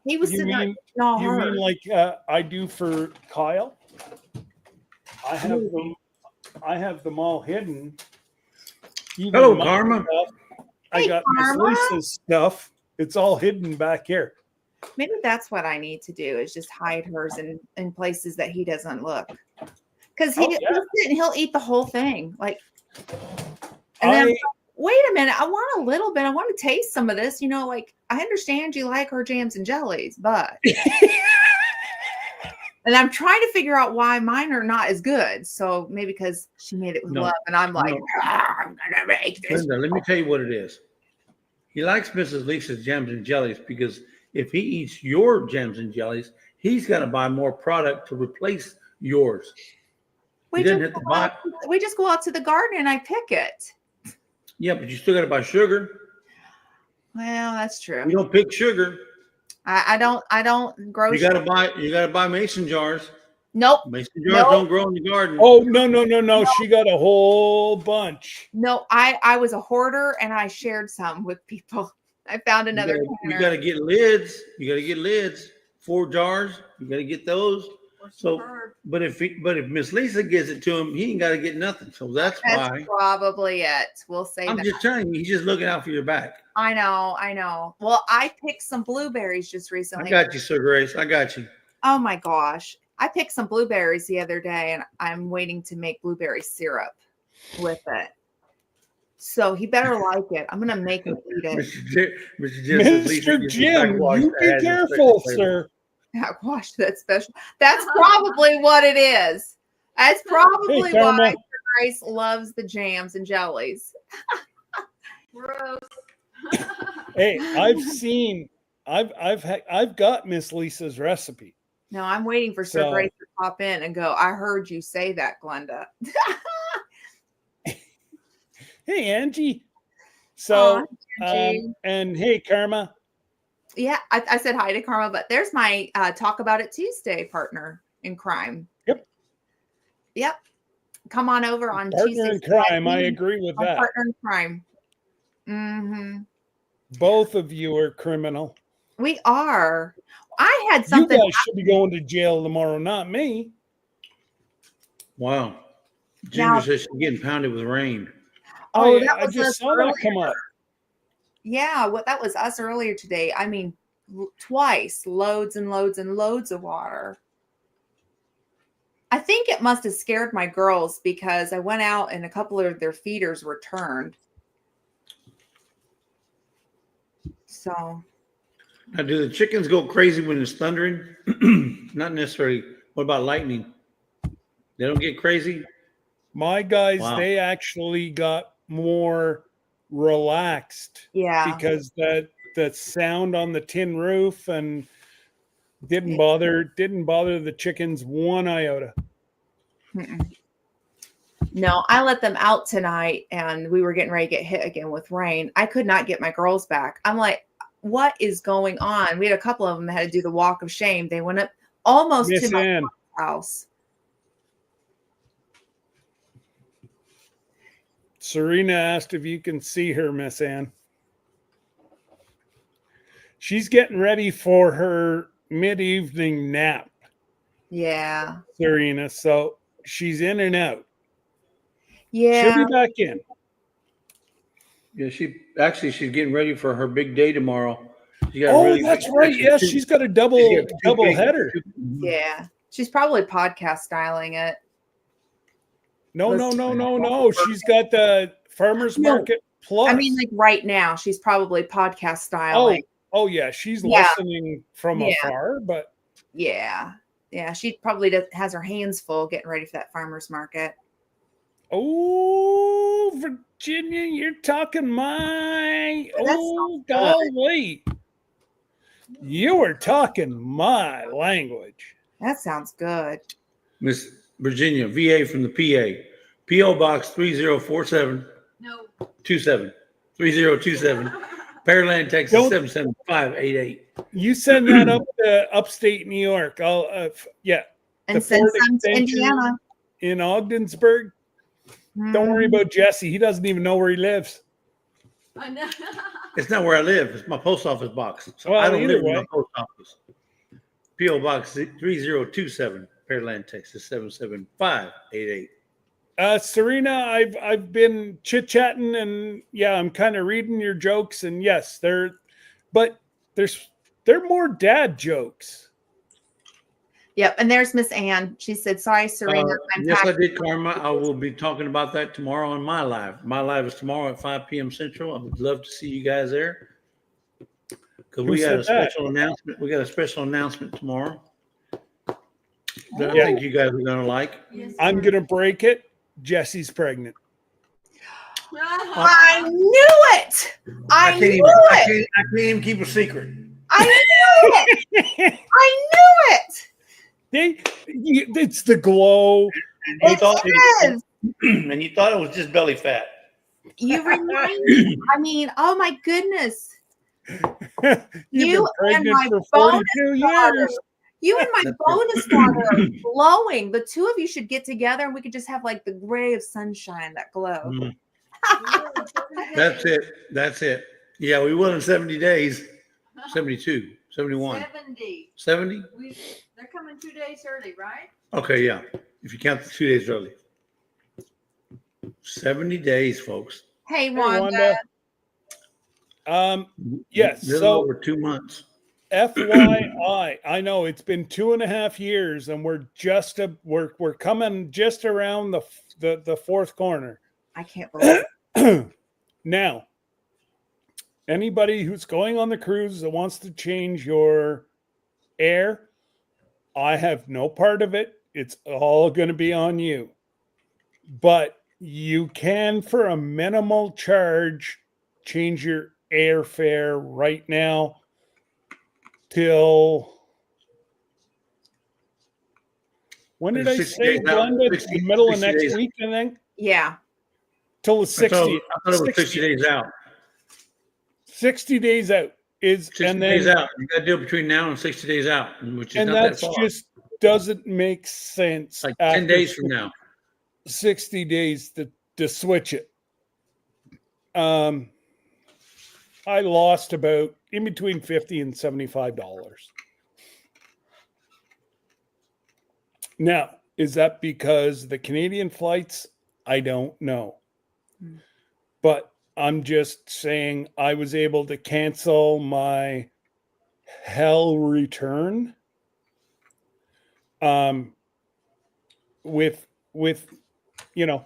He was You sitting there mean, eating all you hers. mean like I do for Kyle? I have them all hidden. Even Hello, my Karma. stuff, I Hey, got Miss Karma. Lisa's stuff. It's all hidden back here. Maybe that's what I need to do, is just hide hers in places that he doesn't look. Because Oh, yeah. he'll eat the whole thing. Like, and then I'm like, wait a minute, I want a little bit. I want to taste some of this. Like, I understand you like her jams and jellies, but and I'm trying to figure out why mine are not as good. So maybe because she made it with love, and I'm like, I'm gonna make this. Linda, let me tell you what it is. He likes Mrs. Lisa's jams and jellies because if he eats your jams and jellies, he's got to buy more product to replace yours. We doesn't just, have to buy. we just go out to the garden and I pick it. Yeah, but you still got to buy sugar. Well, that's true. You don't pick sugar. I don't grow. You got to buy mason jars. Nope. Mason jars don't grow in the garden. Oh, no. She got a whole bunch. No, I was a hoarder and I shared some with people. I found another. You got to get lids. You got to get lids 4 jars. You got to get those. Or So, superb. but if Miss Lisa gives it to him, he ain't got to get nothing. So that's That's why probably it. We'll say I'm that. just telling you, he's just looking out for your back. I know. Well, I picked some blueberries just I recently. got you, Sir Grace. I got you. Oh my gosh. I picked some blueberries the other day and I'm waiting to make blueberry syrup with it. So he better like it. I'm gonna make him eat it. Mr. Jim says, Lisa, Mr. Jim, you be careful, sir. Gosh, that's special. That's probably what it is. That's probably Hey, Karma. why Grace loves the jams and jellies. Gross. Hey, I've got Miss Lisa's recipe. No, I'm waiting for Sir So- Grace to pop in and go, I heard you say that, Glenda. Hey, Angie. So, Angie. and hey, Karma. Yeah, I said hi to Karma, but there's my Talk About It Tuesday partner in crime. Yep. Come on over on Partner Tuesday. in crime. I agree with that. Partner in crime. Mm-hmm. Both of you are criminal. We are. I had You something. guys should be going to jail tomorrow, not me. Wow. Now- Ginger says she's getting pounded with rain. Oh, yeah, that I was just us saw that come earlier. up. Yeah, that was us earlier today. I mean, twice, loads and loads and loads of water. I think it must have scared my girls because I went out and a couple of their feeders were turned. So, Now, do the chickens go crazy when it's thundering? Not necessarily. What about lightning? They don't get crazy? My guys, Wow. they actually got more relaxed yeah. because the sound on the tin roof and didn't bother the chickens one iota. Mm-mm. No, I let them out tonight and we were getting ready to get hit again with rain. I could not get my girls back. I'm like, what is going on? We had a couple of them that had to do the walk of shame. They went up almost Miss to my Ann, house. Serena asked if you can see her, Miss Ann. She's getting ready for her mid-evening nap, Yeah. Serena. So she's in and out. Yeah. She'll be back in. Yeah, she's getting ready for her big day tomorrow. She got Oh, really that's big- right. Yes, she's got a double she's got two big- header. Yeah. She's probably podcast styling it. No. She's got the farmers No. market plus. I mean, like right now, she's probably podcast styling. Oh yeah, she's Yeah. listening from Yeah. afar, but Yeah. Yeah. She probably has her hands full getting ready for that farmer's market. oh, Virginia, you're talking my That's oh so good. golly. You are talking my language. That sounds good. Miss Virginia, VA from the PA. P.O. Box 304727. No. 3027. Pearland, Texas Don't- 77588. You send that up to upstate New York. I'll yeah, And The send Ford some to extension. Indiana. in Ogdensburg. Don't worry about Jesse. He doesn't even know where he lives. I know. It's not where I live. It's my post office box. So Well, I don't either live in my way. post office. P.O. Box 3027, Pearland, Texas 77588. Serena, I've been chit-chatting and yeah, I'm kind of reading your jokes and yes, they're more dad jokes. Yep. And there's Miss Ann. She said, sorry, Serena. I'm Yes, I packing. did, Karma. I will be talking about that tomorrow on my live. My live is tomorrow at 5 p.m. Central. I would love to see you guys there. Because Who we got a said that? special announcement. We got a special announcement tomorrow that I Yeah. think you guys are going to like. Yes, I'm sir. gonna break it. Jesse's pregnant. I knew it. I knew it. I can't even keep a secret. I knew it. I knew it. It's the glow. And you, thought It is. and you thought it was just belly fat. You remind me. I mean, oh my goodness. You've You been pregnant and my for bonus 42 daughter. years. You and my bonus daughter are glowing. The two of you should get together and we could just have like the ray of sunshine, that glow. Mm. That's it. That's it. Yeah, we will in 70 days. 72. 71? 70. 70? They're coming 2 days early, right? Okay, yeah. If you count the 2 days early. 70 days, folks. Hey, Hey, Wanda. Wanda. Yes. Little So over 2 months. FYI, I know it's been 2.5 years, and we're coming just around the fourth corner. I can't believe it. Now, anybody who's going on the cruise that wants to change your air, I have no part of it. It's all going to be on you. But you can, for a minimal charge, change your airfare right now till when did I 60 say, days out. Glenda? 60 The middle of 60 next days. week, I think. Yeah. Till the I 60. thought it was 60 days out. 60 days out is 60 and days then out. You got to do it between now and 60 days out, which is and not that that's far. just doesn't make sense Like 10 days from now. 60 days to switch it. I lost about in between $50 and $75. Now, is that because the Canadian flights? I don't know. Hmm. But I'm just saying I was able to cancel my hell return with you know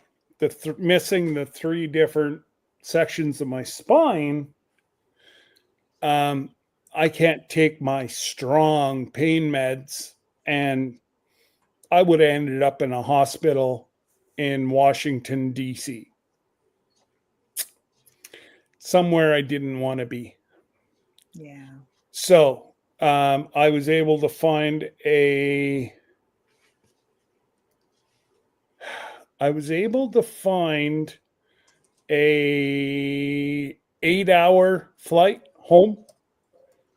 missing the 3 different sections of my spine. I can't take my strong pain meds, and I would have ended up in a hospital in Washington, D.C. Somewhere I didn't want to be. Yeah. So I was able to find a 8-hour flight home.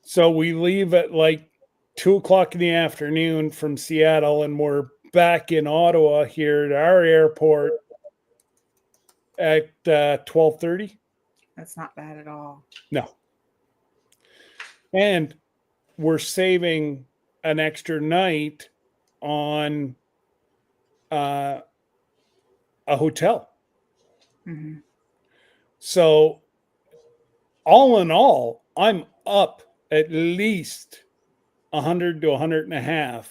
So we leave at like 2 o'clock in the afternoon from Seattle, and we're back in Ottawa here at our airport at 12:30. That's not bad at all. No, and we're saving an extra night on a hotel. Mm-hmm. So all in all, I'm up at least 100 to 100.5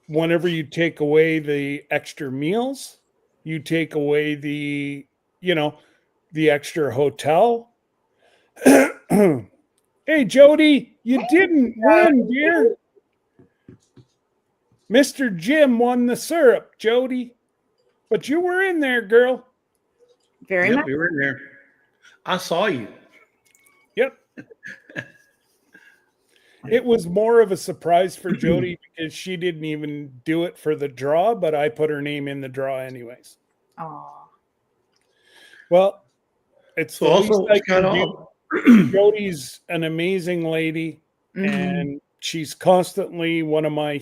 whenever you take away the extra meals, you take away the extra hotel. Hey Jody, you didn't win, dear. Mr. Jim won the syrup, Jody, but you were in there, girl. Very Yep, much. you were in there. I saw you. Yep. It was more of a surprise for Jody because she didn't even do it for the draw, but I put her name in the draw anyways. Oh. Well, it's So the least also, I Scott, can do. Jody's an amazing lady, Mhm. and she's constantly one of my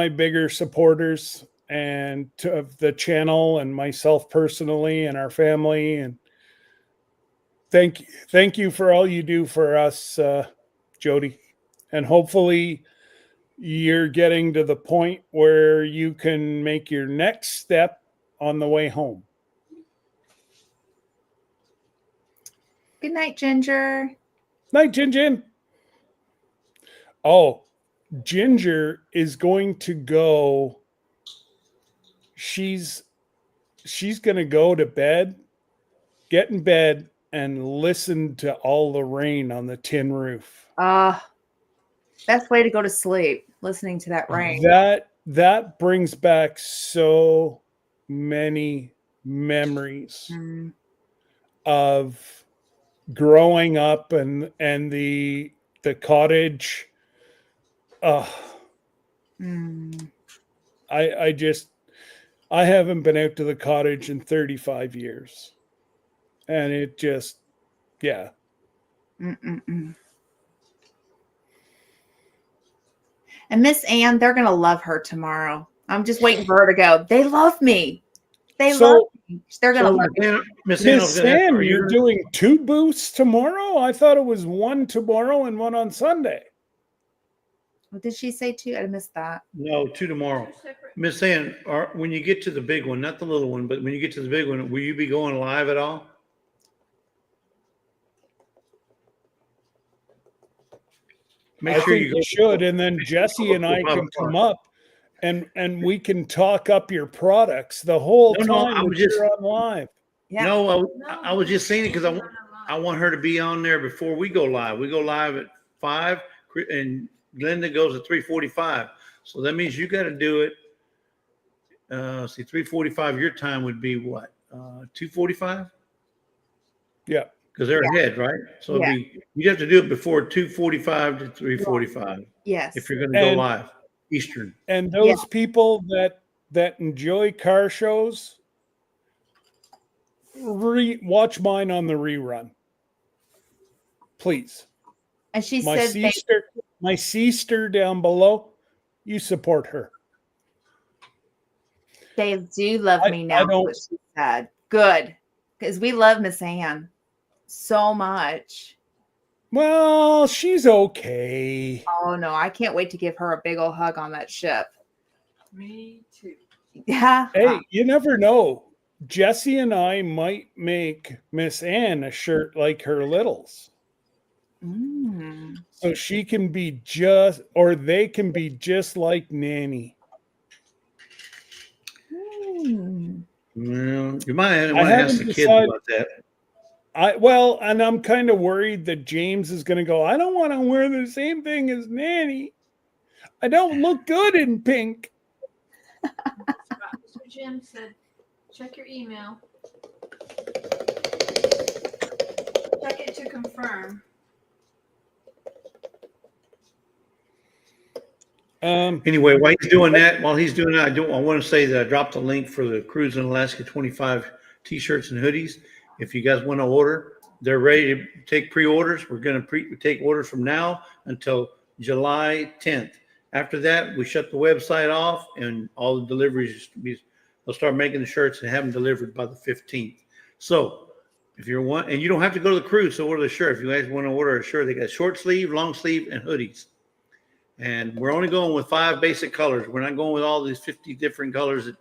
bigger supporters and of the channel and myself personally and our family. And thank you for all you do for us, Jody. And hopefully you're getting to the point where you can make your next step on the way home. Good night, Ginger. Night, Jin Jin. Oh, Ginger is going to go. She's going to go to bed, get in bed, and listen to all the rain on the tin roof. Best way to go to sleep, listening to that rain. That brings back so many memories Mm. of growing up and the cottage. Mm. I haven't been out to the cottage in 35 years, and it just, yeah. Mm-mm-mm. And Miss Ann, they're gonna love her tomorrow. I'm just waiting for her to go. They love me. They So- love me. They're gonna So, love me. Miss Ann, I was Miss gonna ask, Ann, are you you're gonna- doing 2 booths tomorrow? I thought it was 1 tomorrow and 1 on Sunday. What did she say too? I missed that. No, 2 tomorrow. Two separate- Miss Ann, when you get to the big one, not the little one, but when you get to the big one, will you be going live at all? Make I sure think you you go. should, and then Jesse and I can come up and we can talk up your products the whole No, time I that was just- you're on live. Yeah. No, No, I was just saying it because she's not I online. want her to be on there before we go live. We go live at 5, and Glenda goes at 3:45. So that means you got to do it. See, 3:45. Your time would be what? 2:45. Yeah. Because they're ahead, right? So it'd be, you'd have to do it before 2:45 to 3:45 Yes. if you're going to go And- live Eastern. And those people that enjoy car shows, watch mine on the rerun, please. And she My said they, sister down below, you support her. they do love I- me I now. don't- What she said. Good. Because we love Miss Ann so much. Well, she's okay. Oh no, I can't wait to give her a big old hug on that ship. Me too. Yeah. Hey, you never know. Jesse and I might make Miss Ann a shirt like her littles. Mm. So she can be just, or they can be just like Nanny. Mm. Well, you might I want to ask haven't the kids decided- about that. And I'm kind of worried that James is going to go, I don't want to wear the same thing as Nanny. I don't look good in pink. Mr. Jim said, check your email. Check it to confirm. Anyway, while he's doing that, I want to say that I dropped the link for the Cruise in Alaska 25 t-shirts and hoodies. If you guys want to order, they're ready to take pre-orders. We're going to take orders from now until July 10th. After that, we shut the website off and all the deliveries, they'll start making the shirts and have them delivered by the 15th. So if you're one, and you don't have to go to the cruise to order the shirt. If you guys want to order a shirt, they got short sleeve, long sleeve, and hoodies. And we're only going with 5 basic colors. We're not going with all these 50 different colors that,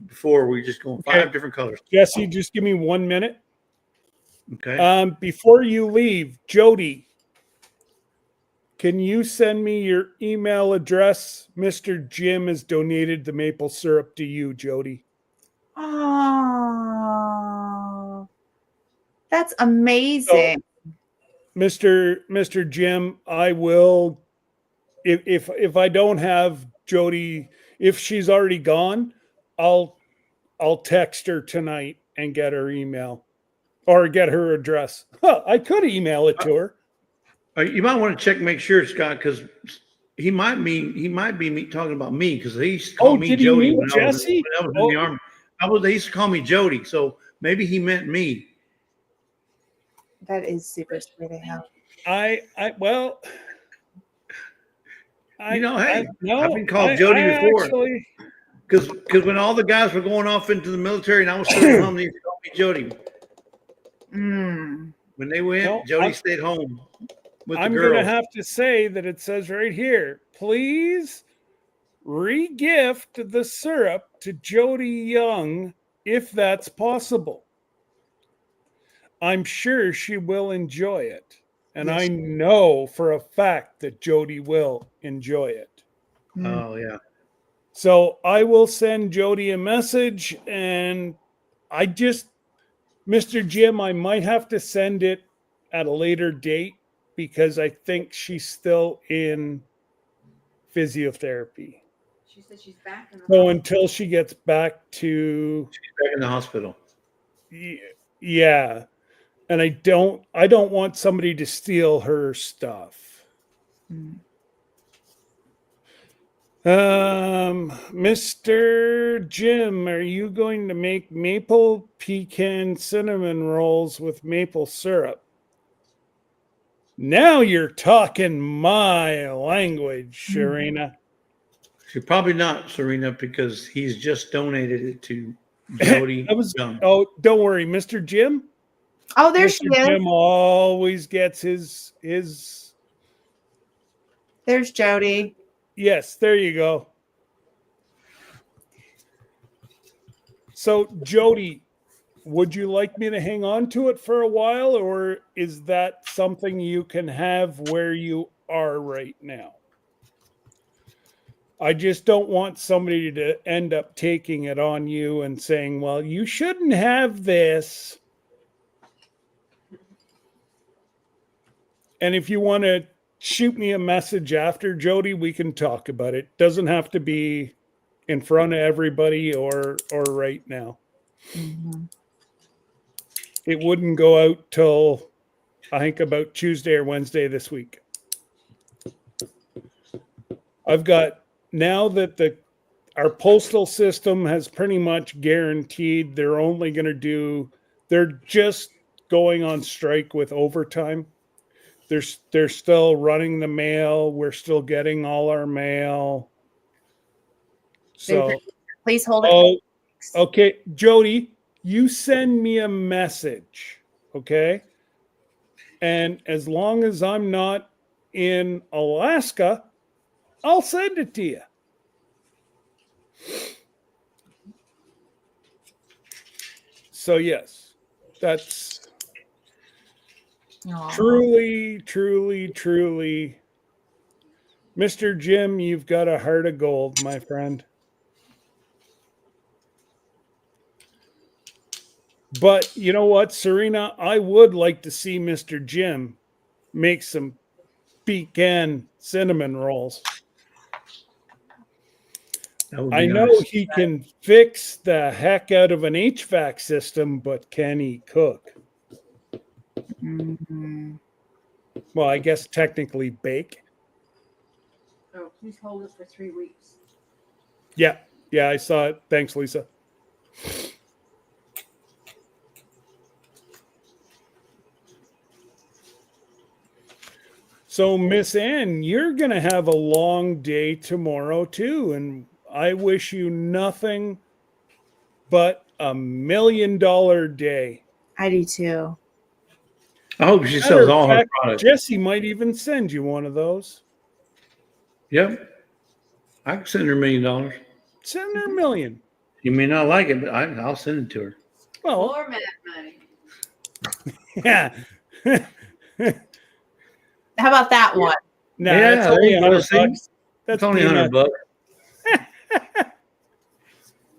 before we just going 5 Okay. different colors. Jesse, just give me 1 minute. Okay. Before you leave, Jody, can you send me your email address? Mr. Jim has donated the maple syrup to you, Jody. Oh, that's amazing. Mr. Jim, I will, if I don't have Jody, if she's already gone, I'll text her tonight and get her email or get her address. I could email it to her. You might want to check, make sure, Scott, because he might be talking about me, because he used to call me did he Jody mean when Jesse? I was in the Army. They used to call me Jody, so maybe he meant me. That is super sweet of him. Hey, I've been called Jody before. Actually, Because when all the guys were going off into the military and I was staying home, they used to call me Jody. Mm. When they went, No, Jody stayed home with I'm the going to girls. have to say that it says right here, please re-gift the syrup to Jody Young if that's possible. I'm sure she will enjoy it. And Yes. I know for a fact that Jody will enjoy it. Oh, yeah. So I will send Jody a message, and Mr. Jim, I might have to send it at a later date because I think she's still in physiotherapy. She said she's back in the So until she gets back to, Back in the hospital. yeah. And I don't want somebody to steal her stuff. Mm. Mr. Jim, are you going to make maple pecan cinnamon rolls with maple syrup? Now you're talking my language, Sharina. She probably not, Serena, because he's just donated it to Jody. That was, Young. oh, don't worry, Mr. Jim. Oh, there Mr. she is. Jim always gets his. There's Jody. Yes, there you go. So, Jody, would you like me to hang on to it for a while, or is that something you can have where you are right now? I just don't want somebody to end up taking it on you and saying, well, you shouldn't have this. And if you want to shoot me a message after, Jody, we can talk about it. Doesn't have to be in front of everybody or right now. Mhm. It wouldn't go out till I think about Tuesday or Wednesday this week. I've got, now that our postal system has pretty much guaranteed they're just going on strike with overtime. They're still running the mail. We're still getting all our mail. So, Please hold it. oh, okay, Jody, you send me a message, okay? And as long as I'm not in Alaska, I'll send it to you. So yes, that's Aw. truly, Mr. Jim, you've got a heart of gold, my friend. But you know what, Serena, I would like to see Mr. Jim make some pecan cinnamon rolls. That would I be know nice. he can fix the heck out of an HVAC system, but can he cook? Mhm. Well, I guess technically bake. Oh, please hold it for 3 weeks. Yeah, I saw it. Thanks, Lisa. So, Miss Ann, you're going to have a long day tomorrow, too. And I wish you nothing but $1 million day. I do too. I hope she Matter sells of all her fact, products. Jesse might even send you one of those. Yep. I can send her $1 million. Send her $1 million. You may not like it, but I'll send it to her. Well, More mad money. yeah. How about that one? Nah, Yeah, that's there only you go, $100. see? That's It's only peanuts. $100.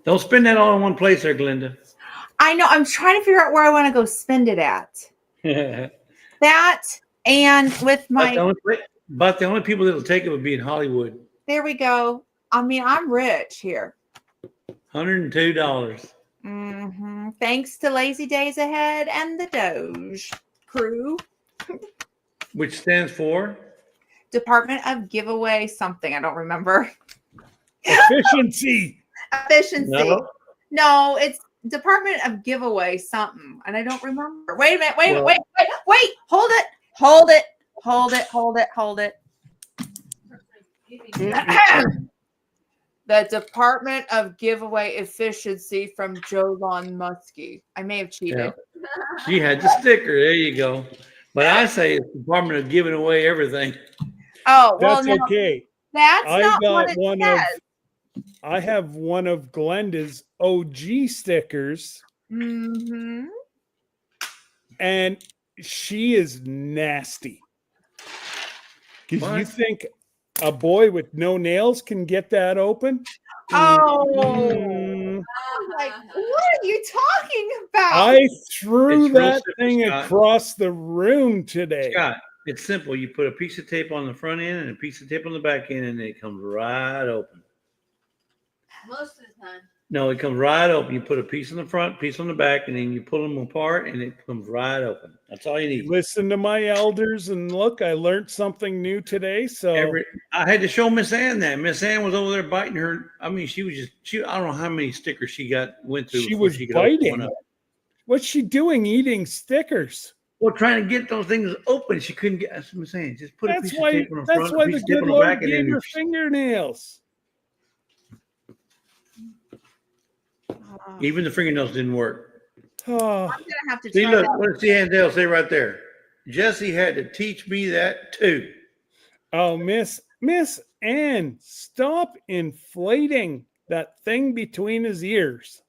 Don't spend that all in one place there, Glenda. I know. I'm trying to figure out where I want to go spend it at. That and with my, But the only people that'll take it would be in Hollywood. there we go. I mean, I'm rich here. $102. Thanks to Lazy Days Ahead and the Doge crew. Which stands for? Department of Giveaway something. I don't remember. Efficiency. Efficiency. No, it's Department of Giveaway something. And I don't remember. Wait a minute. Wait. Hold it. The Department of Giveaway Efficiency from Joe Lon Muskie. I may have cheated. Yeah. She had the sticker. There you go. But I say it's the Department of Giving Away Everything. Oh, well, That's now, okay. that's I not got what it one says. I have one of Glenda's OG stickers, Mm-hmm. and she is nasty. Because you What? think a boy with no nails can get that open? Oh, Mm, like, what are you talking about? I threw It's real that simple, thing Scott. across the room today. Scott, it's simple. You put a piece of tape on the front end and a piece of tape on the back end, and it comes right open. Most of the time. No, it comes right open. You put a piece on the front, piece on the back, and then you pull them apart, and it comes right open. That's all you need. Listen to my elders, and look, I learned something new today. So I had to show Miss Ann that. Miss Ann was over there biting her. I mean, she I don't know how many stickers she went through she before was she could open one biting. up. What's she doing? Eating stickers. Well, trying to get those things open, she couldn't get. That's what I'm saying. Just put a piece of tape on the That's front, why a piece the of tape good on the Lord back, and gave then her fingernails. Oh, Even the fingernails didn't work. Oh, I'm gonna have to See, try look, that. what does the Handel say right there? Jesse had to teach me that too. oh, Miss Ann, stop inflating that thing between his ears.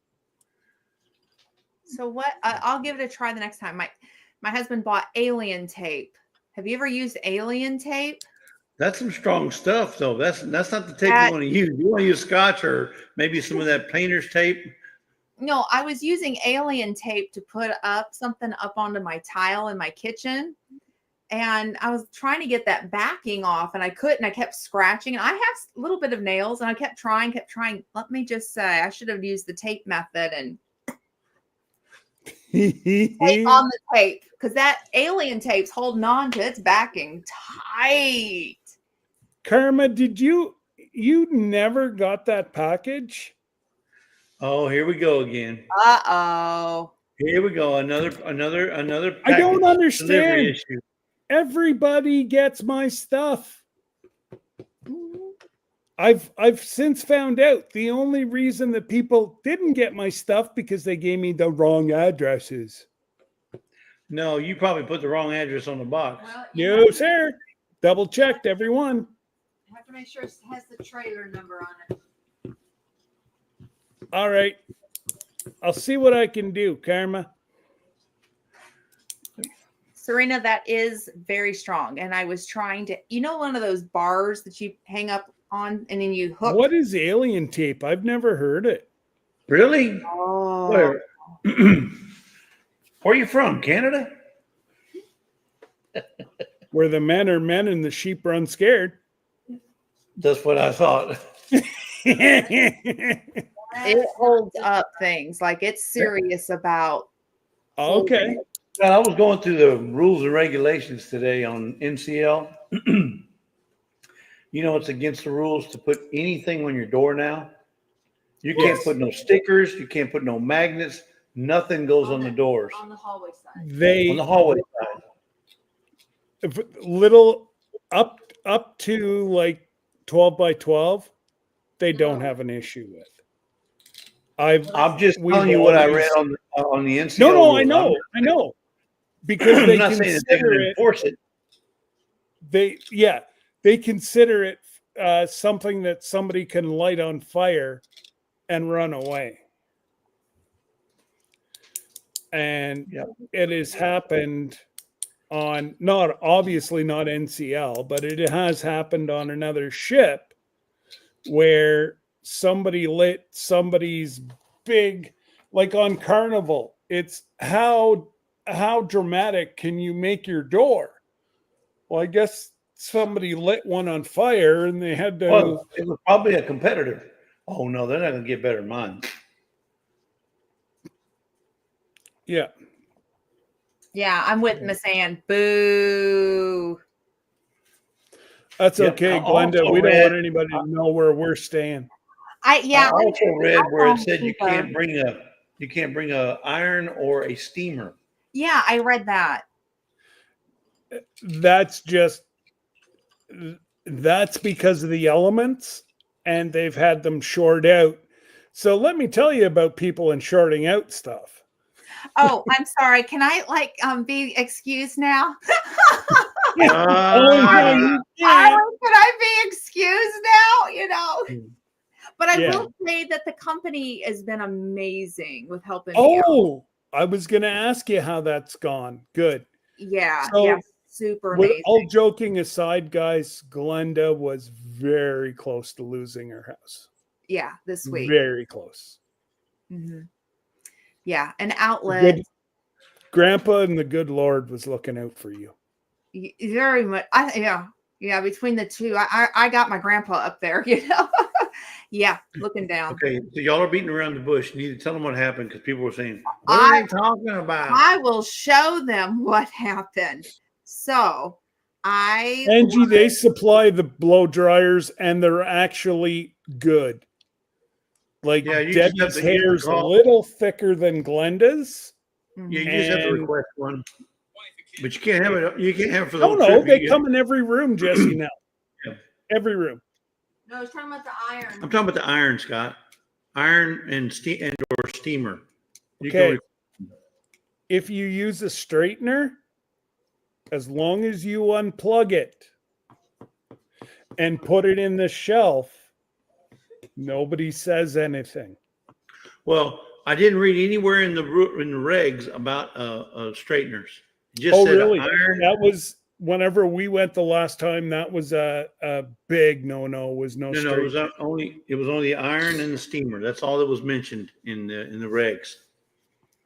So what? I'll give it a try the next time. My husband bought alien tape. Have you ever used alien tape? That's some strong stuff, though. That's not the tape you That want to use. You want to use Scotch or maybe some of that painter's tape. No, I was using alien tape to put up something up onto my tile in my kitchen. And I was trying to get that backing off and I couldn't. I kept scratching. And I have a little bit of nails and I kept trying. Let me just say, I should have used the tape method and tape on the tape because that alien tape's holding on to its backing tight. Karma, did you never got that package? Oh, here we go again. Uh-oh. Here we go. Another I don't package understand. delivery issue. Everybody gets my stuff. I've since found out the only reason that people didn't get my stuff because they gave me the wrong addresses. No, you probably put the wrong address on the box. Well, you No, have, sir. Double checked everyone. have to make sure it has the trailer number on it. All right. I'll see what I can do, Karma. Serena, that is very strong. And I was trying to, one of those bars that you hang up on and then you hook. What is alien tape? I've never heard it. Really? Oh. Where? Where are you from? Canada? Where the men are men and the sheep run scared. That's what I thought. It holds up things. Like it's serious about. Okay. Well, I was going through the rules and regulations today on NCL. It's against the rules to put anything on your door now. You can't put no stickers. You can't put no magnets. Nothing goes on the doors. On the hallway side. On They the hallway side. little up to like 12 by 12, they don't have an issue with. I'm just we've telling you what I always- read on the NCL. No, rules. I know. Because I'm they not saying that they're consider going to it. enforce it. They consider it something that somebody can light on fire and run away. And it has happened on obviously not NCL, but it has happened on another ship where somebody lit somebody's big, like on Carnival. It's how dramatic can you make your door? Well, I guess somebody lit one on fire and they had to. Well, it was probably a competitor. Oh no, they're not going to get better than mine. Yeah. Yeah, I'm with Miss Ann. Boo. That's Yep. okay, I Glenda. also We don't read- want anybody to know where we're staying. I also read where it don't said you either. can't bring a iron or a steamer. Yeah, I read that. That's because of the elements and they've had them short out. So let me tell you about people and shorting out stuff. Oh, I'm sorry. Can I be excused now? No, you Can I be excused now? But I Yeah. will say that the company has been amazing with helping me out. Oh, I was going to ask you how that's gone. Good. Yeah, So, super With amazing. all joking aside, guys, Glenda was very close to losing her house. Yeah, this week. Very close. Mhm. Yeah, an outlet. Grandpa and the good Lord was looking out for you. Very much. Yeah. Between the two, I got my grandpa up there. Yeah, looking down. Okay, so y'all are beating around the bush. You need to tell them what happened because people were saying, "What are they talking about?" I will show them what happened. So Angie, they supply the blow dryers and they're actually good. Like Yeah, you just have Debbie's to give a hair's a call. little thicker than Glenda's. Yeah, you just have to And- request one, but you can't have it. You can't have it for the No, whole no, trip. they come in every room, Jesse, now. Yeah. Every room. No, I was talking about the iron. I'm talking about the iron, Scott. iron and steam and or steamer. You Okay. can If you use a straightener, as long as you unplug it and put it in the shelf, nobody says anything. well, I didn't read anywhere in the regs about straighteners. It just Oh, said really? iron. That was whenever we went the last time. That was a big no. Was no No, it straight. was only the iron and the steamer. That's all that was mentioned in the regs.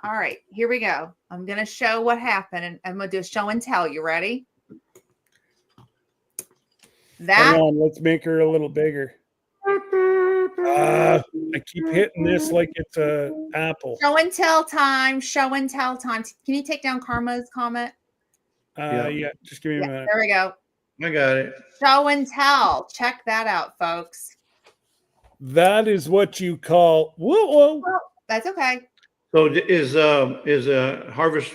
All right, here we go. I'm going to show what happened, and I'm going to do a show and tell. You ready? Hang That on, let's make her a little bigger. I keep hitting this like it's a apple. show and tell time. Show and tell time. Can you take down Karma's comment? Yeah, just give me a Yeah, minute. there we go. I got it. Show and tell. Check that out, folks. That is what you call whoa. Well, that's okay. So is Harvest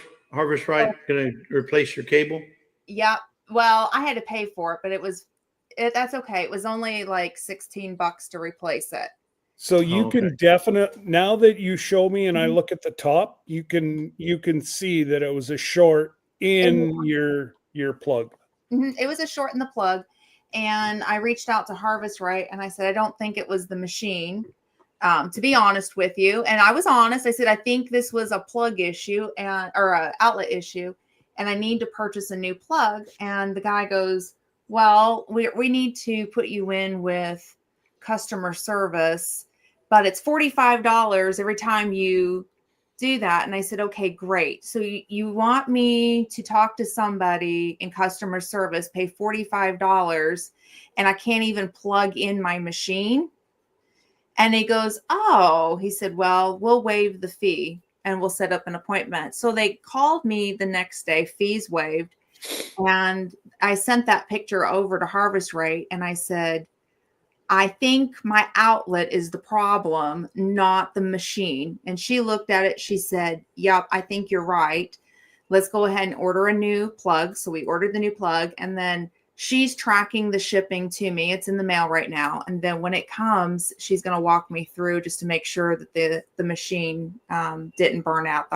Right going to replace your cable? Yep. Well, I had to pay for it, but that's okay. It was only like $16 to replace it. So you okay. can definitely, now that you show me and I Mhm. look at the top, you can see that it was a short in your plug. It was a short in the plug, and I reached out to Harvest Right, and I said I don't think it was the machine. To be honest with you, and I was honest. I said I think this was a plug issue or a outlet issue, and I need to purchase a new plug. And the guy goes, "Well, we need to put you in with customer service, but it's $45 every time you do that." And I said, "Okay, great. So you want me to talk to somebody in customer service, pay $45, and I can't even plug in my machine?" And he goes, "Oh," he said, "well, we'll waive the fee and we'll set up an appointment." So they called me the next day, fees waived. And I sent that picture over to Harvest Rate and I said, "I think my outlet is the problem, not the machine." And she looked at it. She said, "Yep, I think you're right. Let's go ahead and order a new plug." So we ordered the new plug, and then she's tracking the shipping to me. It's in the mail right now. And then when it comes, she's going to walk me through just to make sure that the machine didn't burn out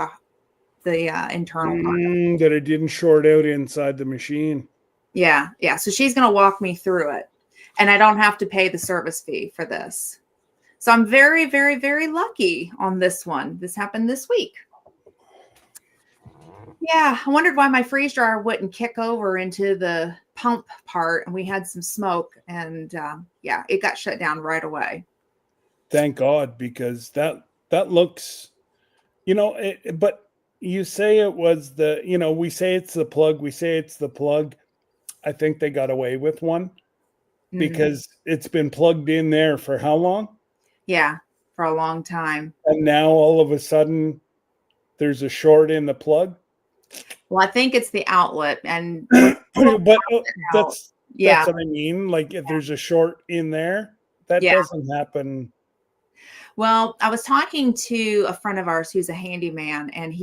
the internal part. That it didn't short out inside the machine. Yeah. So she's going to walk me through it, and I don't have to pay the service fee for this. So I'm very, very, very lucky on this one. This happened this week. Yeah, I wondered why my freeze dryer wouldn't kick over into the pump part, and we had some smoke, and yeah, it got shut down right away. Thank God, because that looks, but you say it was we say it's the plug. We say it's the plug. I think they got away with one because it's been plugged in there for how long? Yeah, for a long time. And now all of a sudden there's a short in the plug. Well, I think it's the outlet, and but that's yeah, what I mean. Like if there's a short in there, that doesn't happen. Well, I was talking to a friend of ours who's a handyman, and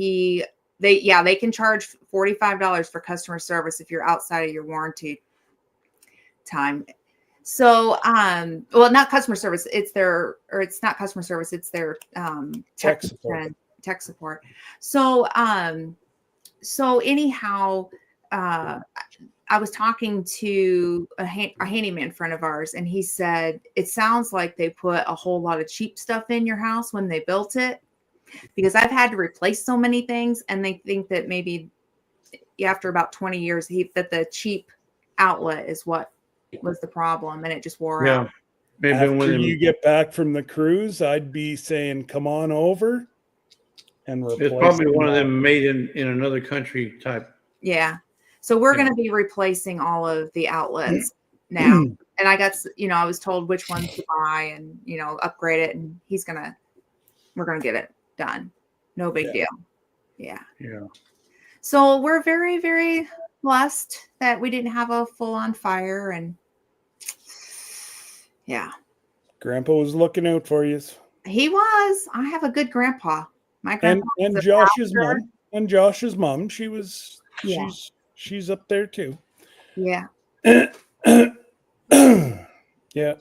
they can charge $45 for customer service if you're outside of your warranty time. So, well, not customer service. It's not customer service. It's their tech support. So, anyhow, I was talking to a handyman friend of ours, and he said, it sounds like they put a whole lot of cheap stuff in your house when they built it, because I've had to replace so many things, and they think that maybe after about 20 years, that the cheap outlet is what was the problem, and it just wore out. Maybe after you get back from the cruise, I'd be saying, come on over and replace. It's probably one of them made in another country type. Yeah. So we're going to be replacing all of the outlets now. And I got, I was told which ones to buy and, upgrade it. And we're going to get it done. No big deal. Yeah. So we're very, very blessed that we didn't have a full on fire. And yeah. Grandpa was looking out for you. He was. I have a good grandpa. My grandpa and Josh's mom. And Josh's mom. She was, yeah. She's up there too. Yeah. Yeah.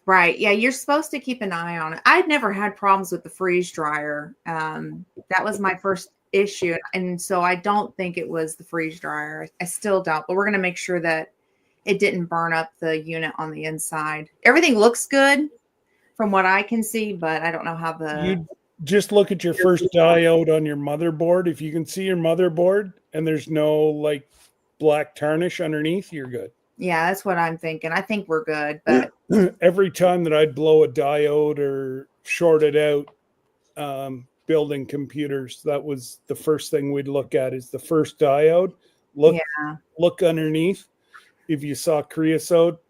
Right. Yeah, you're supposed to keep an eye on it. I'd never had problems with the freeze dryer. That was my first issue. And so I don't think it was the freeze dryer. I still don't, but we're going to make sure that it didn't burn up the unit on the inside. Everything looks good from what I can see, but I don't know how You just look at your first diode on your motherboard. If you can see your motherboard and there's no like black tarnish underneath, you're good. Yeah, that's what I'm thinking. I think we're good, but Every time that I'd blow a diode or short it out, building computers, that was the first thing we'd look at is the first diode. Look underneath. If you saw creosote,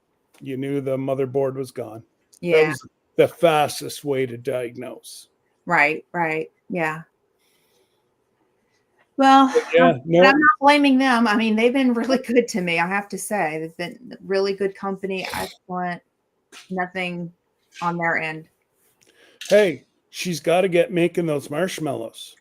you knew the motherboard was gone. That yeah, was the fastest way to diagnose. right. Yeah. Well, Yeah, but no. I'm not blaming them. I mean, they've been really good to me. I have to say, they've been really good company. Excellent. Nothing on their end. Hey, she's got to get making those marshmallows.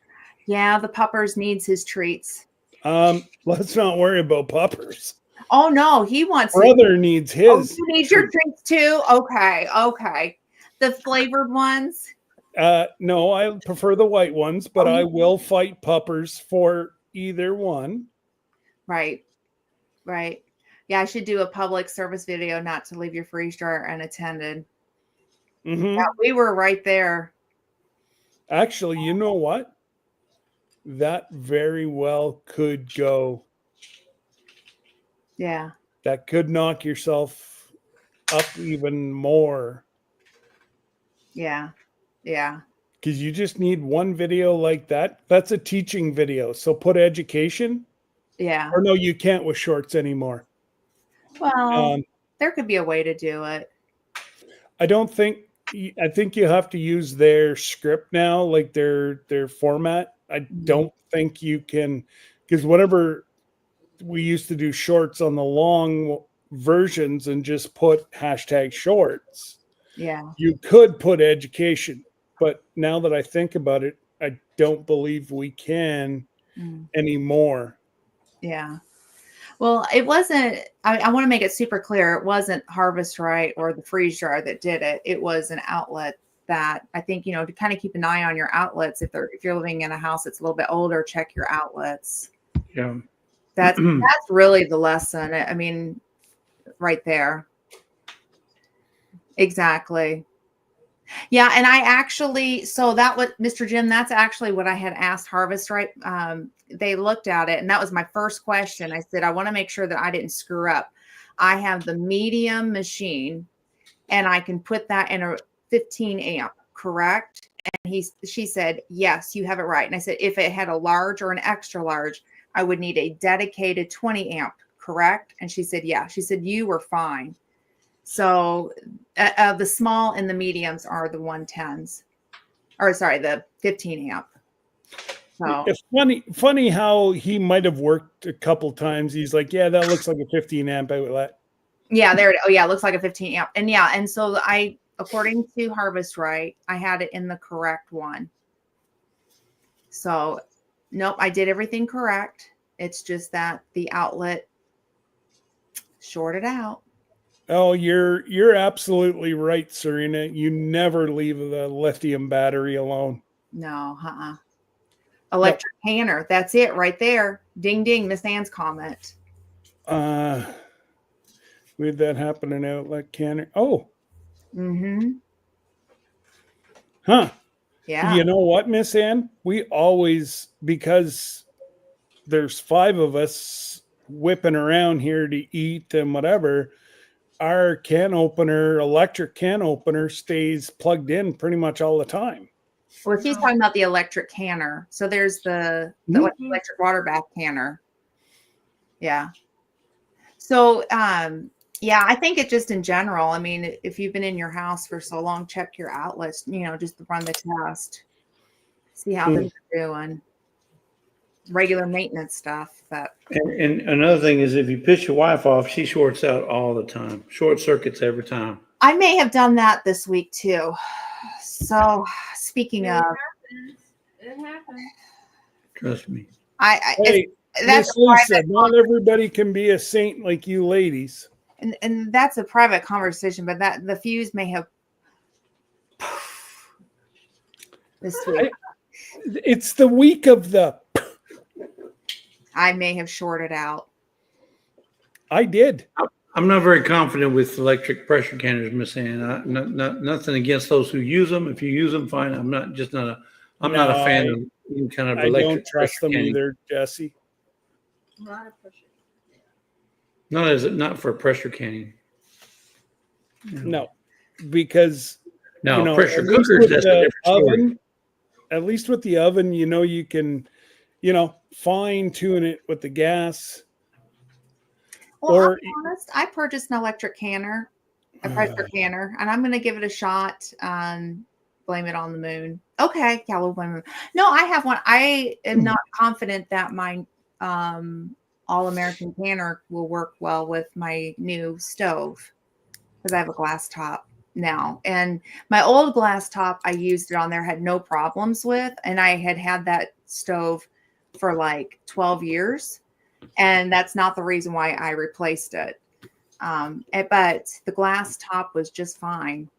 Yeah, the puppers needs his treats. Let's not worry about puppers. Oh no, he wants it. Brother needs Oh, his. you need your treats too. Okay. The flavored ones. No, I prefer the white ones, but I will fight puppers for either one. Right. Yeah, I should do a public service video not to leave your freeze dryer unattended. Mm-hmm. Yeah, we were right there. Actually, you know what? That very well could go. Yeah. That could knock yourself up even more. Yeah. Because you just need one video like that. That's a teaching video. So put education. Yeah. Or no, you can't with shorts anymore. Well, there could be a way to do it. I think you have to use their script now, like their format. I don't think you can, because whenever we used to do shorts on the long versions and just put #shorts. Yeah. You could put education, but now that I think about it, I don't believe we can anymore. Yeah. Well, it wasn't, I want to make it super clear. It wasn't Harvest Right or the freeze dryer that did it. It was an outlet that I think, to kind of keep an eye on your outlets. If you're living in a house that's a little bit older, check your outlets. Yeah. That's really the lesson. I mean, right there. Exactly. Yeah. And I actually, so that was Mr. Jim, that's actually what I had asked Harvest Right. They looked at it and that was my first question. I said, I want to make sure that I didn't screw up. I have the medium machine and I can put that in a 15 amp, correct? And she said, yes, you have it right. And I said, if it had a large or an extra large, I would need a dedicated 20 amp, correct? And she said, yeah. She said, you were fine. So the small and the mediums are the 110s, or sorry, the 15 amp. So It's funny how he might have worked a couple times. He's like, yeah, that looks like a 15 amp outlet. yeah, it looks like a 15 amp. And yeah, and so according to Harvest Right, I had it in the correct one. So nope, I did everything correct. It's just that the outlet shorted out. Oh, you're absolutely right, Serena. You never leave the lithium battery alone. No, electric canner. That's it right there. Ding, ding. Miss Ann's comment. We had that happen in outlet canner. Oh. Mm-hmm. Huh. Yeah. You know what, Miss Ann? We always, because there's 5 of us whipping around here to eat and whatever, our electric can opener stays plugged in pretty much all the time. Well, she's talking about the electric canner. So there's the electric water bath canner. Yeah. So, yeah, I think it just in general, I mean, if you've been in your house for so long, check your outlets, just run the test, see how they're doing. Regular maintenance stuff. And another thing is if you piss your wife off, she shorts out all the time. Short circuits every time. I may have done that this week too. So speaking of, it happens. Trust me. Hey, Miss Lisa, not everybody can be a saint like you ladies. and that's a private conversation, but that the fuse may have this week. It's the week of the. I may have shorted out. I did. I'm not very confident with electric pressure canners, Miss Ann. Nothing against those who use them. If you use them, fine. I'm not a fan of any kind of I electric don't trust pressure them canning. either, Jesse. Not a pressure. Not for pressure canning. No, because No, at pressure least cookers, with that's a the different story. oven, at least with the oven, you can, fine tune it with the gas. Well, I'll Or be honest, I purchased an electric canner, a pressure canner, and I'm going to give it a shot. Blame it on the moon. Okay, yeah, we'll blame it. No, I have one. I am not confident that my all-American canner will work well with my new stove because I have a glass top now. And my old glass top, I used it on there, had no problems with, and I had that stove for like 12 years. And that's not the reason why I replaced it. But the glass top was just fine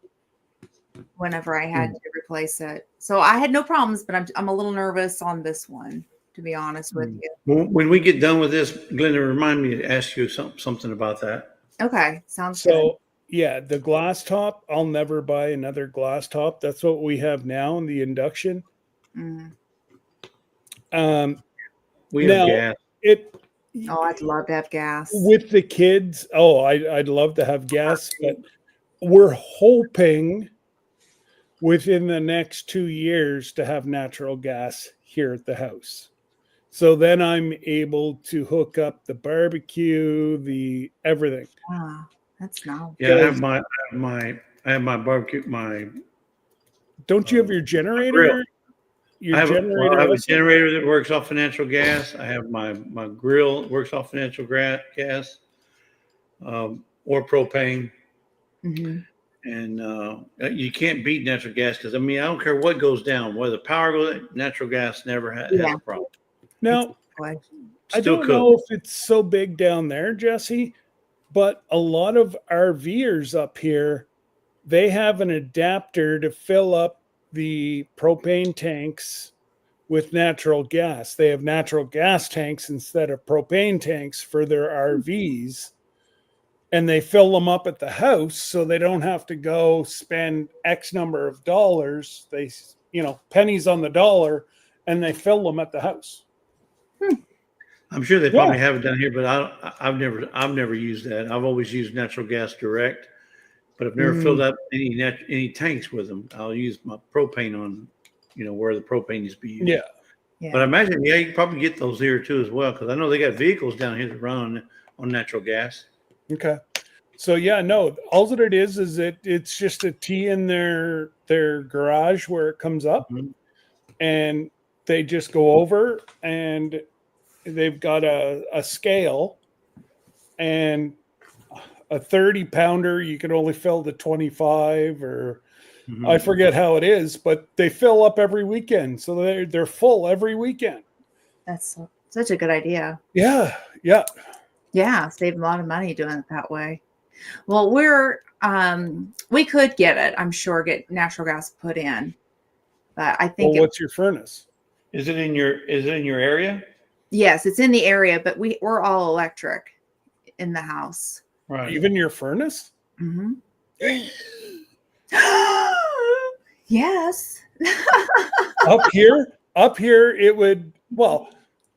whenever I had to replace it. So I had no problems, but I'm a little nervous on this one, to be honest with you. When we get done with this, Glenda, remind me to ask you something about that. Okay, sounds good. so, yeah, the glass top, I'll never buy another glass top. That's what we have now in the induction. Mm. We Now, have gas. Oh, I'd love to have gas. With the kids, I'd love to have gas, but we're hoping within the next 2 years to have natural gas here at the house. So then I'm able to hook up the barbecue, the everything. Wow, that's nice. Yeah, I have my barbecue, Don't you have your generator? grill. Your I have a also? generator that works off of natural gas. I have my grill that works off of natural gas, or propane. Mm-hmm. And you can't beat natural gas because I don't care what goes down, whether power goes, natural gas never has a problem. Now, Exactly. I Still don't cook. know if it's so big down there, Jesse, but a lot of RVers up here, they have an adapter to fill up the propane tanks with natural gas. They have natural gas tanks instead of propane tanks for their RVs. And they fill them up at the house so they don't have to go spend X number of dollars. They, pennies on the dollar, and they fill them at the house. I'm sure they probably have it down here, but I've never used that. I've always used natural gas direct, but I've never filled up any tanks with them. I'll use my propane on, where the propane is be used. Yeah. But I imagine, you can probably get those here too as well, because I know they got vehicles down here that run on natural gas. Okay. So no, all that it is it's just a T in their garage where it comes up, and they just go over, and they've got a scale, and a 30 pounder you can only fill to 25, or I forget how it is, but they fill up every weekend, so they're full every weekend. That's such a good idea. Yeah. Yeah, save a lot of money doing it that way. Well, we could get it, I'm sure, get natural gas put in. But I think what's your furnace? Is it in your area? Yes, it's in the area, but we're all electric in the house. Right. Even your furnace? Mm-hmm. Yes. Up here it would,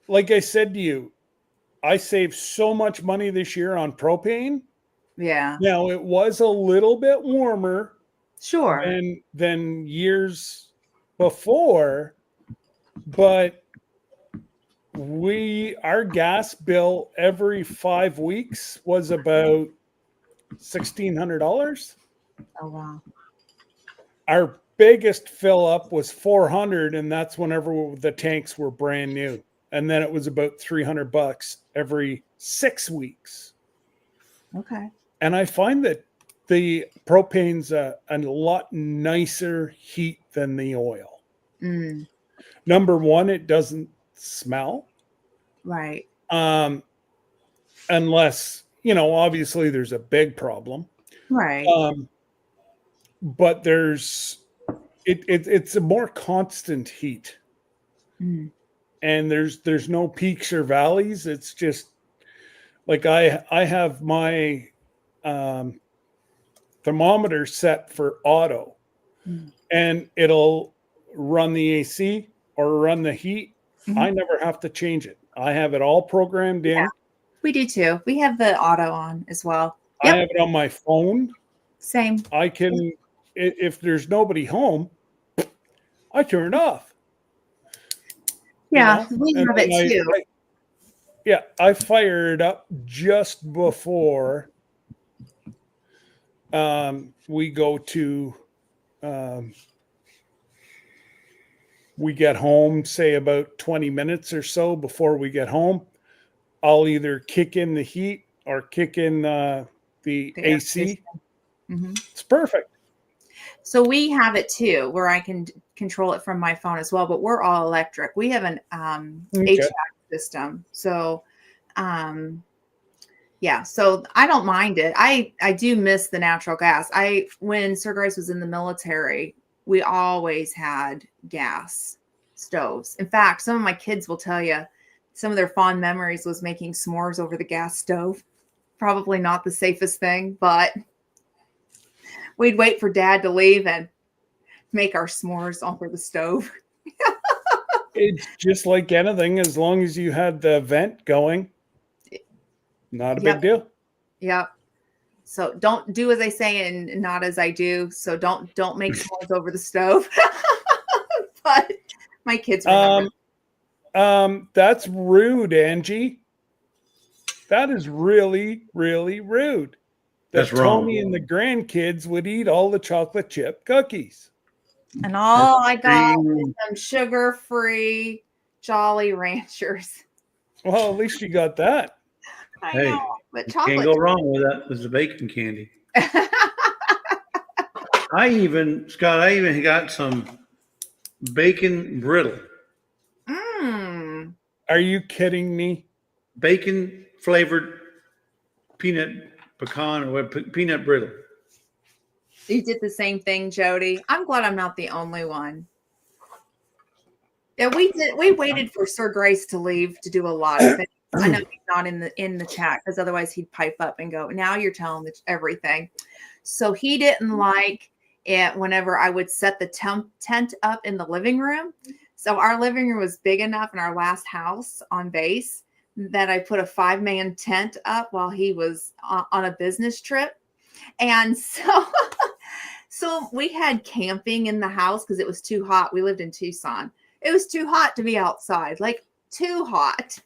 like I said to you, I saved so much money this year on propane. Yeah. Now it was a little bit warmer Sure. than years before, but our gas bill every 5 weeks was about $1,600. Oh wow. Our biggest fill up was 400, and that's whenever the tanks were brand new. And then it was about $300 every 6 weeks. Okay. And I find that the propane's a lot nicer heat than the oil. Mm. Number one, it doesn't smell. Right. Unless obviously there's a big problem. Right. But it's a more constant heat, Mm. and there's no peaks or valleys. It's just like I have my um, thermometer set for auto, Mm. and it'll run the AC or run the heat. Mhm. I never have to change it. I have it all programmed in. Yeah. We do too. We have the auto on as well. I Yep. have it on my phone. Same. I can, if there's nobody home, I turn it off. Yeah, we And have then it too. I fire it up just before we go to um, we get home, say about 20 minutes or so before we get home. I'll either kick in the heat or kick in the The air AC. conditioning. Mhm. It's perfect. So we have it too, where I can control it from my phone as well. But we're all electric. We have an Okay. HVAC system, so yeah. So I don't mind it. I do miss the natural gas. When Sir Grace was in the military, we always had gas stoves. In fact, some of my kids will tell you some of their fond memories was making s'mores over the gas stove. Probably not the safest thing, but we'd wait for Dad to leave and make our s'mores over the stove. It's just like anything, as long as you had the vent going, not a big Yep. deal. Yep. So don't do as I say and not as I do. So don't make s'mores over the stove. But my kids remember. That's rude, Angie. That is really, really rude. That's That wrong. Tony and the grandkids would eat all the chocolate chip cookies. And all I got was extreme. some sugar-free Jolly Ranchers. Well, at least you got that. I Hey, know, but Can't chocolate. go wrong with that. With the bacon candy. Scott, I even got some bacon brittle, Mm. Are you kidding me? bacon flavored peanut pecan or peanut brittle. You did the same thing, Jody. I'm glad I'm not the only one. Yeah, we did. We waited for Sir Grace to leave to do a lot of things. I know he's not in the chat because otherwise he'd pipe up and go, "Now you're telling everything." So he didn't like it whenever I would set the tent up in the living room. So our living room was big enough in our last house on base that I put a 5-man tent up while he was on a business trip. And so we had camping in the house because it was too hot. We lived in Tucson. It was too hot to be outside, like too hot.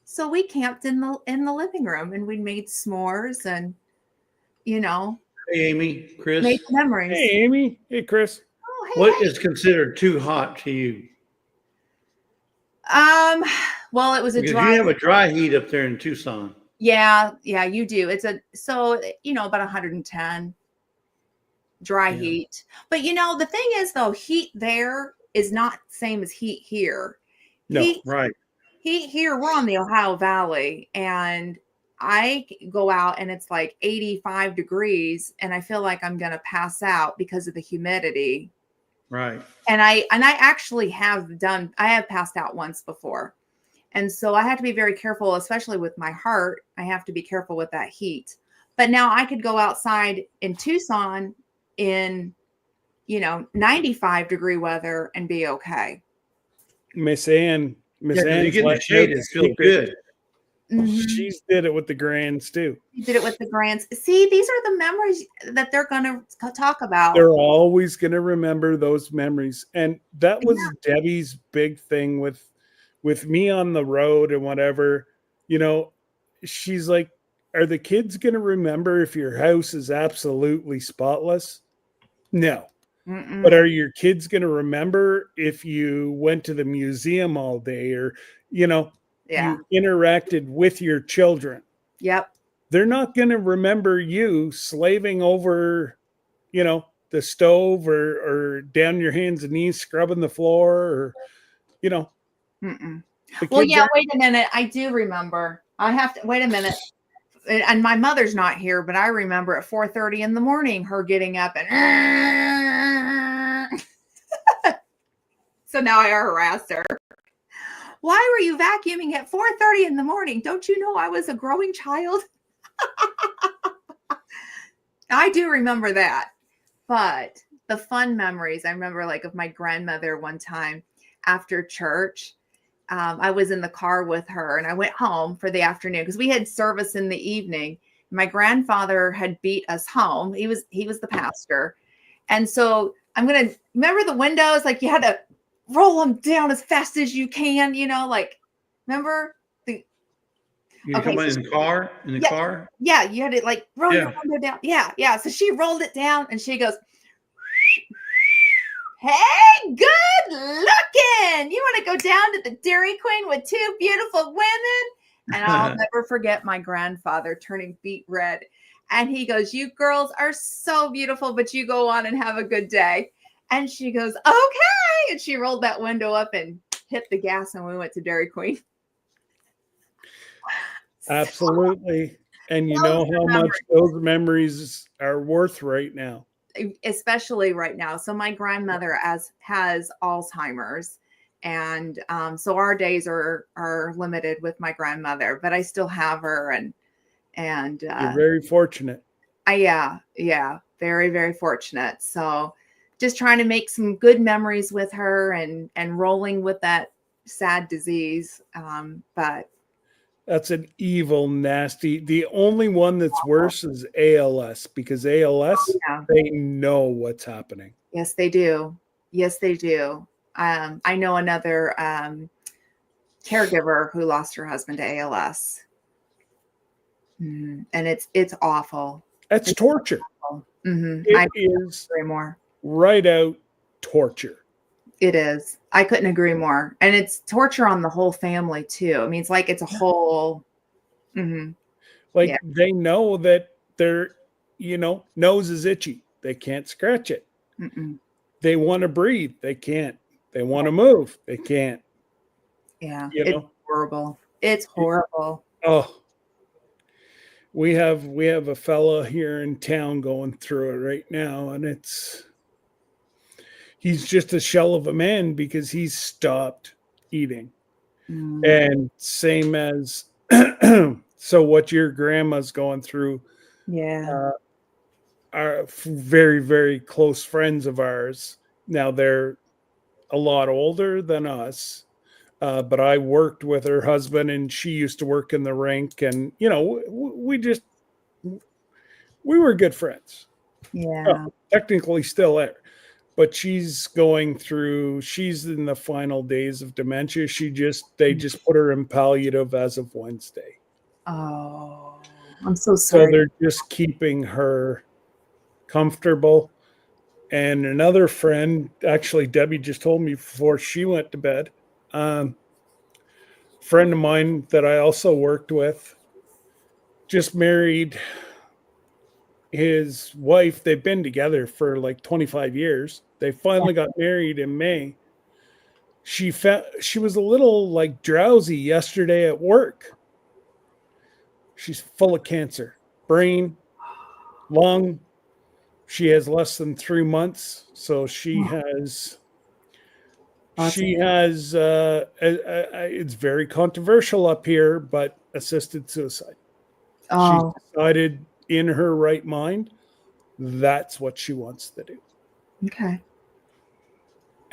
So we camped in the living room and we made s'mores and Hey, Amy, Chris, made memories. Hey, Amy. Hey, Chris. Oh, hey, what hey. is considered too hot to you? Well, it was a Because dry. you have a dry heat up there in Tucson. Yeah, you do. It's about 110 dry Yeah. heat. But the thing is though, heat there is not same as heat here. No. Heat Right. here, we're on the Ohio Valley, and I go out and it's like 85 degrees and I feel like I'm going to pass out because of the humidity. Right. And I actually have passed out once before. And so I have to be very careful, especially with my heart. I have to be careful with that heat. But now I could go outside in Tucson in 95-degree weather and be okay. Miss Ann. Miss Yeah, 'cause you Ann's get in the letting shade, out it the feels secret. good. Mhm. She's did it with the grands too. You did it with the grants. See, these are the memories that they're going to talk about. They're always going to remember those memories. And that was Debbie's big thing with me on the road and whatever. She's like, are the kids going to remember if your house is absolutely spotless? No. Mm-mm. But are your kids going to remember if you went to the museum all day or, Yeah. you interacted with your children? Yep. They're not going to remember you slaving over, the stove or down your hands and knees scrubbing the floor or, Mm-mm. the Well, kids yeah, aren't. wait a minute. I do remember. I have to wait a minute. and my mother's not here, but I remember at 4:30 in the morning, her getting up and so now I harassed her. Why were you vacuuming at 4:30 in the morning? Don't you know I was a growing child? I do remember that. But the fun memories, I remember like of my grandmother one time after church. I was in the car with her and I went home for the afternoon because we had service in the evening. My grandfather had beat us home. He was the pastor. And so I'm going to remember the windows, like you had to roll them down as fast as you can, like, remember the, You come in the car, car? Yeah. You had to like roll your Yeah. window down. Yeah. Yeah. So she rolled it down and she goes, "Hey, good looking. You want to go down to the Dairy Queen with two beautiful women?" And I'll never forget my grandfather turning beet red. And he goes, "You girls are so beautiful, but you go on and have a good day." And she goes, "Okay." And she rolled that window up and hit the gas and we went to Dairy Queen. Absolutely. And you know how much those memories are worth right now. Especially right now. So my grandmother has Alzheimer's, and so our days are limited with my grandmother, but I still have her, and You're very fortunate. yeah, very, very fortunate. So just trying to make some good memories with her and rolling with that sad disease. But That's an evil, nasty. The only one that's worse is ALS, because ALS, yeah. they know what's happening. Yes, they do. Yes, they do. I know another caregiver who lost her husband to ALS. And it's awful. That's torture. Mm-hmm. It is more. right out torture. It is. I couldn't agree more. And it's torture on the whole family too. I mean, it's like it's a whole. Mm-hmm. Like they know that their, nose is itchy. They can't scratch it. Mm-mm. They want to breathe. They can't. They want to move. They can't. Yeah. It's horrible. It's horrible. Oh. We have a fella here in town going through it right now, and he's just a shell of a man because he's stopped eating. And same as so what your grandma's going through, are very, very close friends of ours. Now they're a lot older than us, but I worked with her husband, and she used to work in the rink, and we were good friends. Yeah. Technically still there. But she's in the final days of dementia. They just put her in palliative as of Wednesday. Oh, I'm so sorry. So they're just keeping her comfortable. And another friend, actually, Debbie just told me before she went to bed, friend of mine that I also worked with just married his wife. They've been together for like 25 years. They finally got married in May. She was a little like drowsy yesterday at work. She's full of cancer, brain, lung. She has less than 3 months, so she has. It's very controversial up here, but assisted suicide. She's decided in her right mind that's what she wants to do. Okay.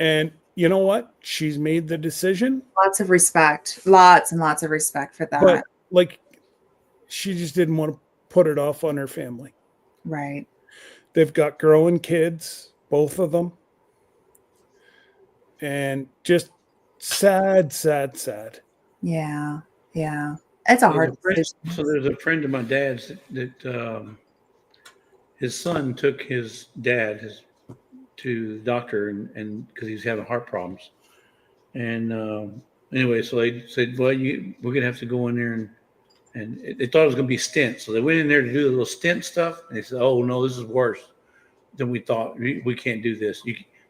And you know what? She's made the decision. Lots of respect. Lots and lots of respect for that. But like, she just didn't want to put it off on her family. Right. They've got growing kids, both of them. And just sad. Yeah. Yeah. It's a hard decision. So there's a friend of my dad's that his son took his dad to the doctor and because he was having heart problems. And anyway, so they said, well, we're going to have to go in there and they thought it was going to be stents. So they went in there to do the little stent stuff. And they said, oh, no, this is worse than we thought. We can't do this.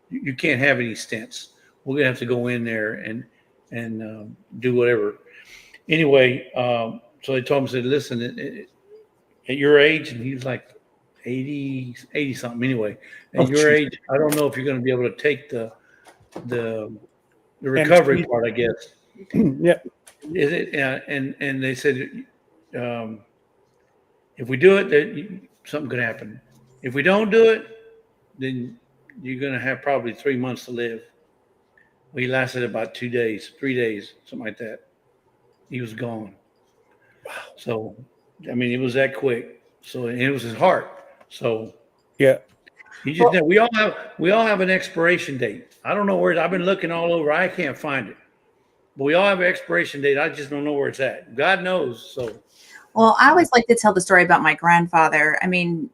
You can't have any stents. We're going to have to go in there and do whatever. Anyway, so they told him, said, listen, at your age, and he was like 80 something anyway. At Oh, your geez. age, I don't know if you're going to be able to take the recovery part, I guess. Yeah. Is it? And they said, um, if we do it, then something could happen. If we don't do it, then you're going to have probably 3 months to live. Well, he lasted about 2 days, 3 days, something like that. He was gone. So, I mean, it was that quick. So, and it was his heart. So, Yeah. he just we all have an expiration date. I don't know where I've been looking all over. I can't find it. But we all have an expiration date. I just don't know where it's at. God knows. So, Well, I always like to tell the story about my grandfather. I mean,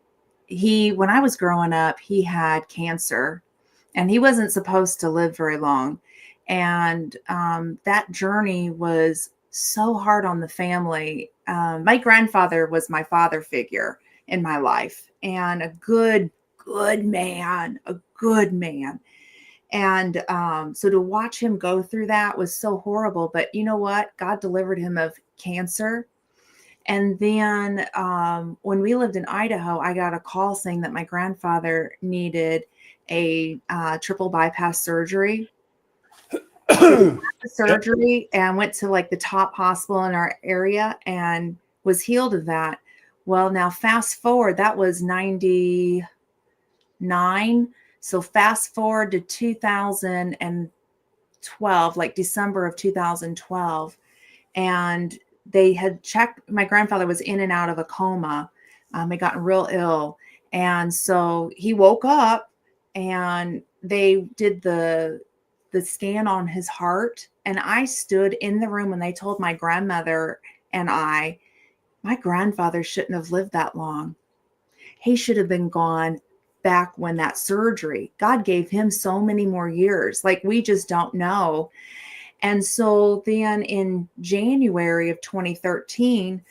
when I was growing up, he had cancer and he wasn't supposed to live very long. And that journey was so hard on the family. My grandfather was my father figure in my life and a good man, a good man. And so to watch him go through that was so horrible. But you know what? God delivered him of cancer. And then when we lived in Idaho, I got a call saying that my grandfather needed a triple bypass surgery. Surgery and went to like the top hospital in our area and was healed of that. Well, now fast forward, that was 99. So fast forward to 2012, like December of 2012. And they had checked, my grandfather was in and out of a coma. Had gotten real ill. And so he woke up and they did the scan on his heart. And I stood in the room when they told my grandmother and my grandfather shouldn't have lived that long. He should have been gone back when that surgery. God gave him so many more years. Like we just don't know. And so then in January of 2013,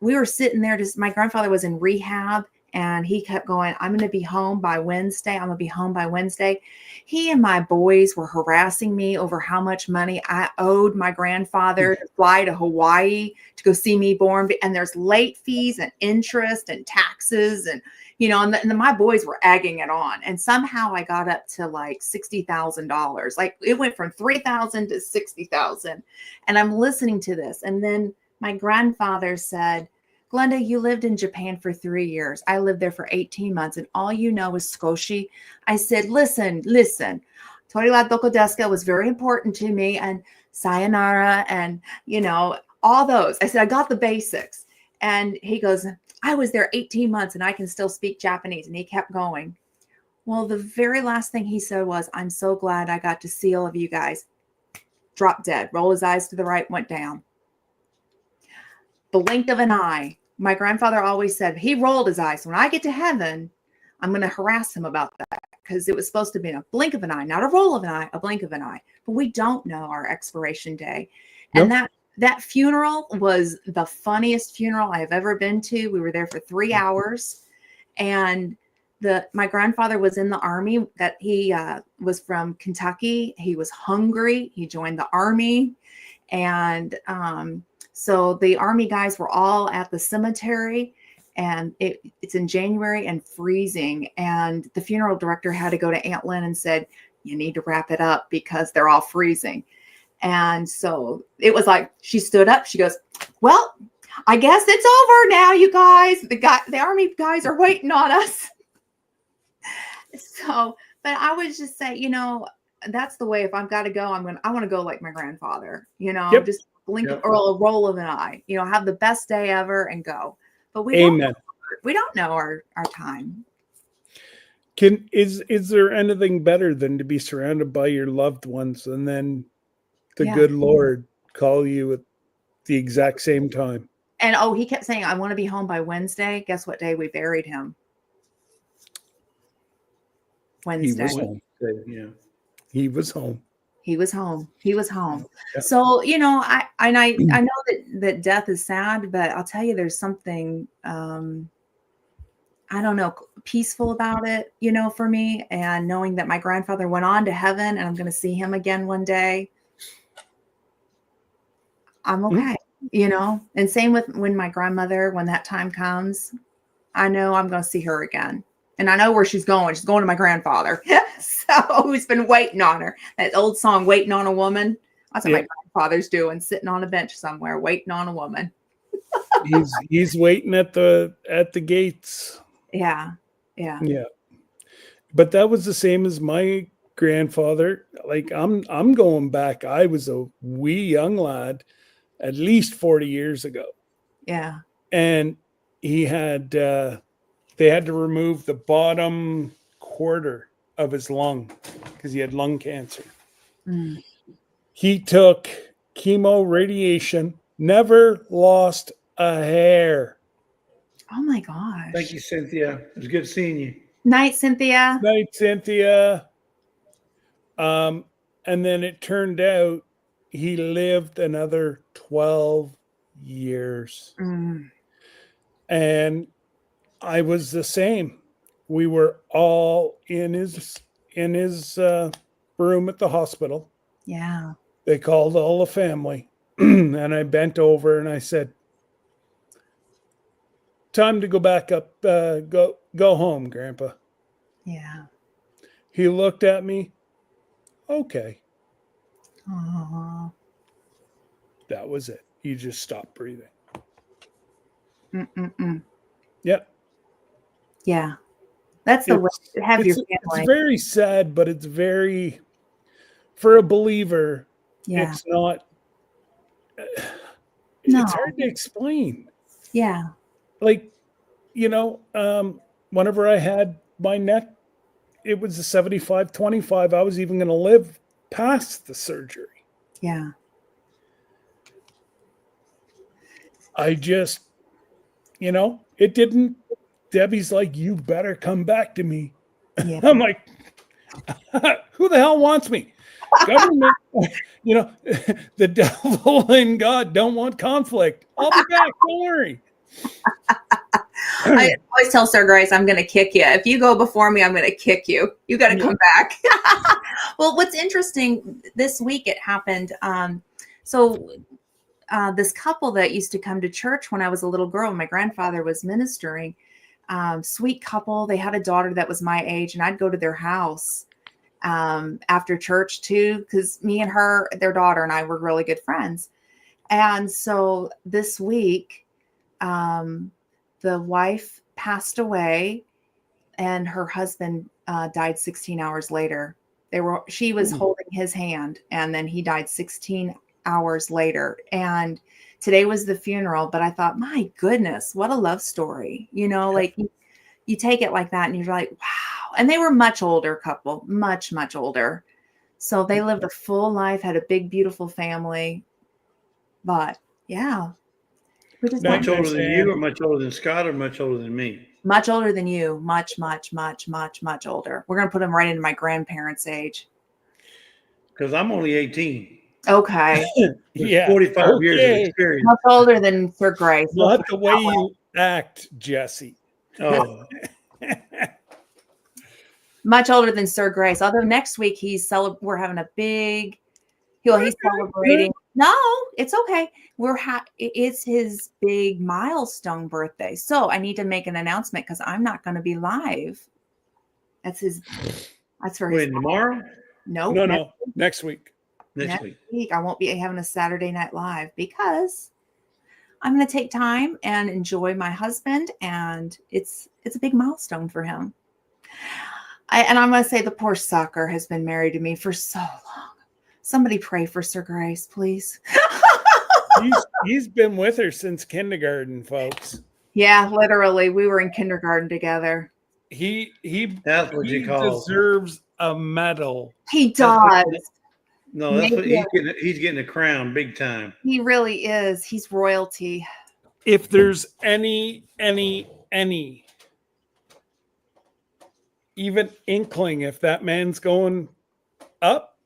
we were sitting there, my grandfather was in rehab and he kept going, I'm going to be home by Wednesday. I'm going to be home by Wednesday. He and my boys were harassing me over how much money I owed my grandfather to fly to Hawaii to go see me born. And there's late fees and interest and taxes and, and my boys were egging it on. And somehow I got up to like $60,000. Like it went from 3,000 to 60,000. And I'm listening to this. And then my grandfather said, Glenda, you lived in Japan for 3 years. I lived there for 18 months. And all you know is Skoshi. I said, listen. Tori wa doko desu ka was very important to me. And sayonara and, all those. I said, I got the basics. And he goes, I was there 18 months and I can still speak Japanese. And he kept going. Well, the very last thing he said was, I'm so glad I got to see all of you guys. Dropped dead. Roll his eyes to the right, went down. Blink of an eye. My grandfather always said he rolled his eyes. When I get to heaven, I'm going to harass him about that because it was supposed to be a blink of an eye, not a roll of an eye, a blink of an eye. But we don't know our expiration day. And that funeral was the funniest funeral I have ever been to. We were there for 3 hours. And my grandfather was in the army. That he was from Kentucky. He was hungry. He joined the army. And so the army guys were all at the cemetery. And it's in January and freezing. And the funeral director had to go to Aunt Lynn and said, you need to wrap it up because they're all freezing. And so it was like, she stood up. She goes, well, I guess it's over now, you guys. The army guys are waiting on us. So, but I would just say, that's the way. If I've got to go, I want to go like my grandfather, just blink or a roll of an eye, have the best day ever and go. But we don't know our time. Is there anything better than to be surrounded by your loved ones and then the good Lord call you at the exact same time? And he kept saying, I want to be home by Wednesday. Guess what day we buried him? Wednesday. He was home. Yeah. He was home. He was home. Yeah. So, I know that death is sad, but I'll tell you, there's something, I don't know, peaceful about it, for me. And knowing that my grandfather went on to heaven and I'm going to see him again one day. I'm okay. you know, and same with when my grandmother, when that time comes, I know I'm going to see her again. And I know where she's going. She's going to my grandfather. So who's been waiting on her. That old song, Waiting on a Woman. That's what my grandfather's doing, sitting on a bench somewhere, waiting on a woman. He's waiting at the gates. Yeah. Yeah. Yeah. But that was the same as my grandfather. Like I'm going back. I was a wee young lad at least 40 years ago. Yeah. And he had they had to remove the bottom quarter of his lung because he had lung cancer. Mm. He took chemo, radiation, never lost a hair. Oh my gosh. Thank you, Cynthia. It was good seeing you. Night, Cynthia. Night, Cynthia. And then it turned out he lived another 12 years. Mm. And I was the same. We were all in his room at the hospital. Yeah. They called all the family. And I bent over and I said, time to go back up, go home, Grandpa. Yeah. He looked at me. Okay. Aww. That was it. He just stopped breathing. Mm-mm-mm. Yep. Yeah. That's the way to have your family. It's very sad, but it's very, for a believer, Yeah. it's not, No. it's hard to explain. Yeah. Like, whenever I had my neck, it was a 75-25. I was even going to live past the surgery. Yeah. I just, it didn't. Debbie's like, you better come back to me. Yeah. I'm like, who the hell wants me? Government, the devil and God don't want conflict. I'll be back. Don't worry. I always tell Sir Grace, I'm going to kick you. If you go before me, I'm going to kick you. You got to come back. Well, what's interesting, this week it happened. This couple that used to come to church when I was a little girl, my grandfather was ministering, sweet couple. They had a daughter that was my age, and I'd go to their house after church too, because me and her, their daughter and I were really good friends. And so this week, the wife passed away and her husband died 16 hours later. She was holding his hand, and then he died 16 hours later. And today was the funeral, but I thought, my goodness, what a love story. Like you take it like that and you're like, wow. And they were much older couple, much, much older. So they lived a full life, had a big, beautiful family. But yeah. Much older than you, or much older than Scott, or much older than me? Much older than you. Much, much, much, much, much older. We're going to put them right into my grandparents' age. Because I'm only 18. Okay. Yeah. 45 years of experience. Much older than Sir Grace. Not the way you act, Jesse. Oh. Much older than Sir Grace. Although next week we're having a big, he's celebrating. No, it's okay. It's his big milestone birthday. So I need to make an announcement because I'm not going to be live. That's for his. When, tomorrow? No, next week. Next week. I won't be having a Saturday Night Live because I'm going to take time and enjoy my husband, and it's a big milestone for him. And I'm going to say the poor sucker has been married to me for so long. Somebody pray for Sir Grace, please. He's been with her since kindergarten, folks. Yeah, literally. We were in kindergarten together. That's what you call deserves a medal. He does. No, that's what he's getting a crown big time. He really is. He's royalty. If there's any even inkling, if that man's going up,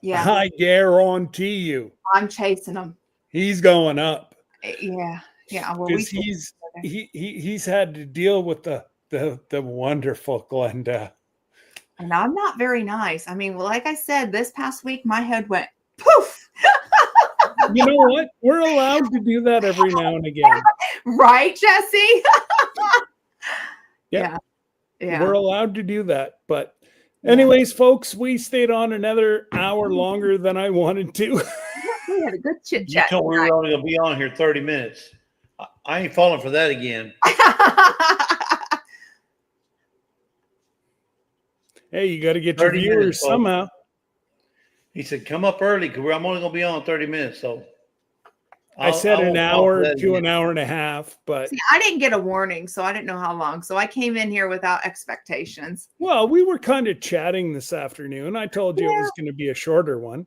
yeah, I guarantee you, I'm chasing him. He's going up. Yeah. Well, because he's had to deal with the wonderful Glenda. And I'm not very nice. I mean, like I said, this past week, my head went poof. You know what? We're allowed to do that every now and again. Right, Jesse? Yeah. Yeah. We're allowed to do that. But anyways, folks, we stayed on another hour longer than I wanted to. We had a good chit You chat. told me we were only gonna be on here 30 minutes. I ain't falling for that again. Hey, you got to get your 30 viewers minutes, folks. somehow. He said, "Come up early because I'm only gonna be on 30 minutes." So I said an won't fall for hour that to again. an hour and a half, but See, I didn't get a warning, so I didn't know how long. So I came in here without expectations. well, we were kind of chatting this afternoon. I told you it was going to be a shorter one.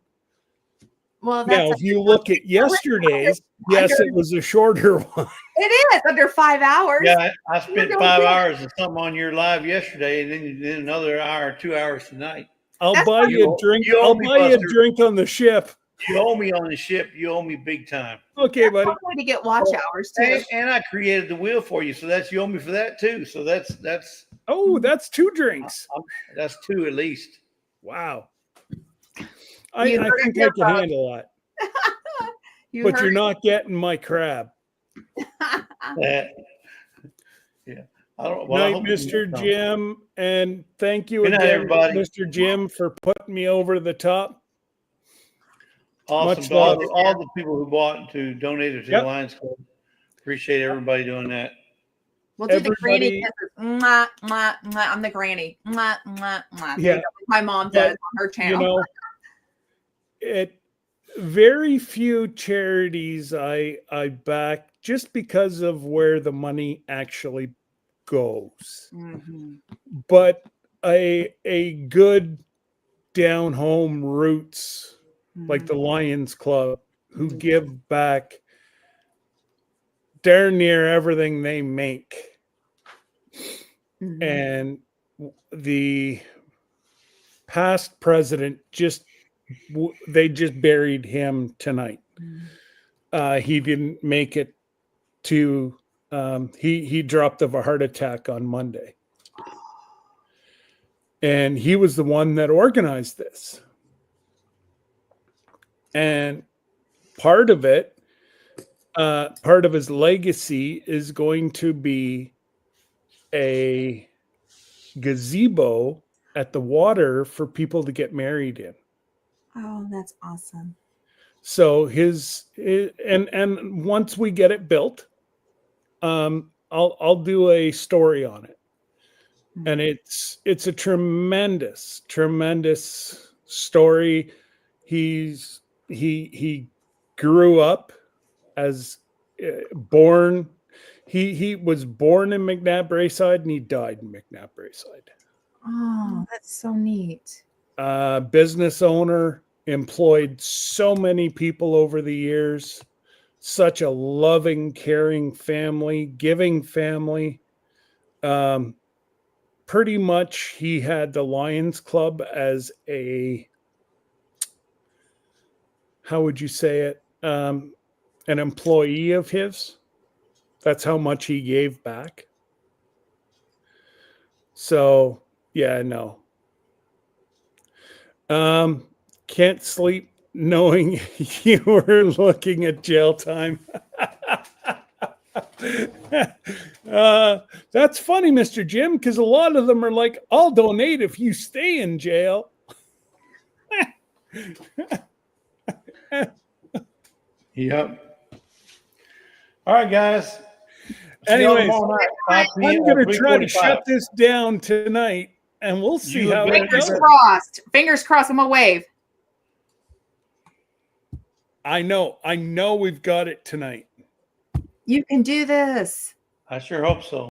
Well, Now, that's if you look at yesterday's, yes, it was a shorter one. it is under 5 hours. Yeah, I spent doing 5 good. hours and something on your live yesterday, and then another hour, 2 hours tonight. I'll That's buy you a drink. you owe I'll me, buy you a Buster. drink on the ship. You owe me on the ship. You owe me big time. Okay, buddy. One way to get watch hours too. And I created the wheel for you, so that's you owe me for that too. So that's Oh, that's 2 drinks. that's 2 at least. Wow. You I heard it think I here, can folks. handle that. You But heard you're not getting my crab. That, yeah. I don't. Well, I Night, hope you Mr. get some. Jim, and thank you Good night, again, everybody. Mr. Jim, for putting me over the top. Awesome. Much To all, love. all the people who bought to donated to Yep. the Lions Club. Appreciate everybody doing that. We'll do the Everybody- granny kisses. Mwah, mwah, mwah. I'm the granny. Mwah, mwah, mwah. Yeah. My mom But, does on her channel. You know, it very few charities I back just because of where the money actually goes. Mhm. But a good down home roots like the Lions Club who give back darn near everything they make. Mhm. And the past president they just buried him tonight. He didn't make it to he dropped of a heart attack on Monday. And he was the one that organized this. And part of it, part of his legacy is going to be a gazebo at the water for people to get married in. Oh, that's awesome. So and once we get it built, I'll do a story on it. And it's a tremendous story. He grew up as born. He was born in McNabb Braeside and he died in McNabb Braeside. Oh, that's so neat. Business owner, employed so many people over the years. Such a loving, caring family, giving family. Pretty much he had the Lions Club as a, how would you say it? An employee of his. That's how much he gave back. So, yeah, no. Can't sleep knowing you were looking at jail time. That's funny, Mr. Jim, because a lot of them are like, I'll donate if you stay in jail. Yep. All right, guys. Anyways, I'm I'm going to try to shut this down tonight, and we'll see You how bet. it goes. Fingers crossed. Fingers crossed. I'm gonna wave. I know we've got it tonight. You can do this. I sure hope so.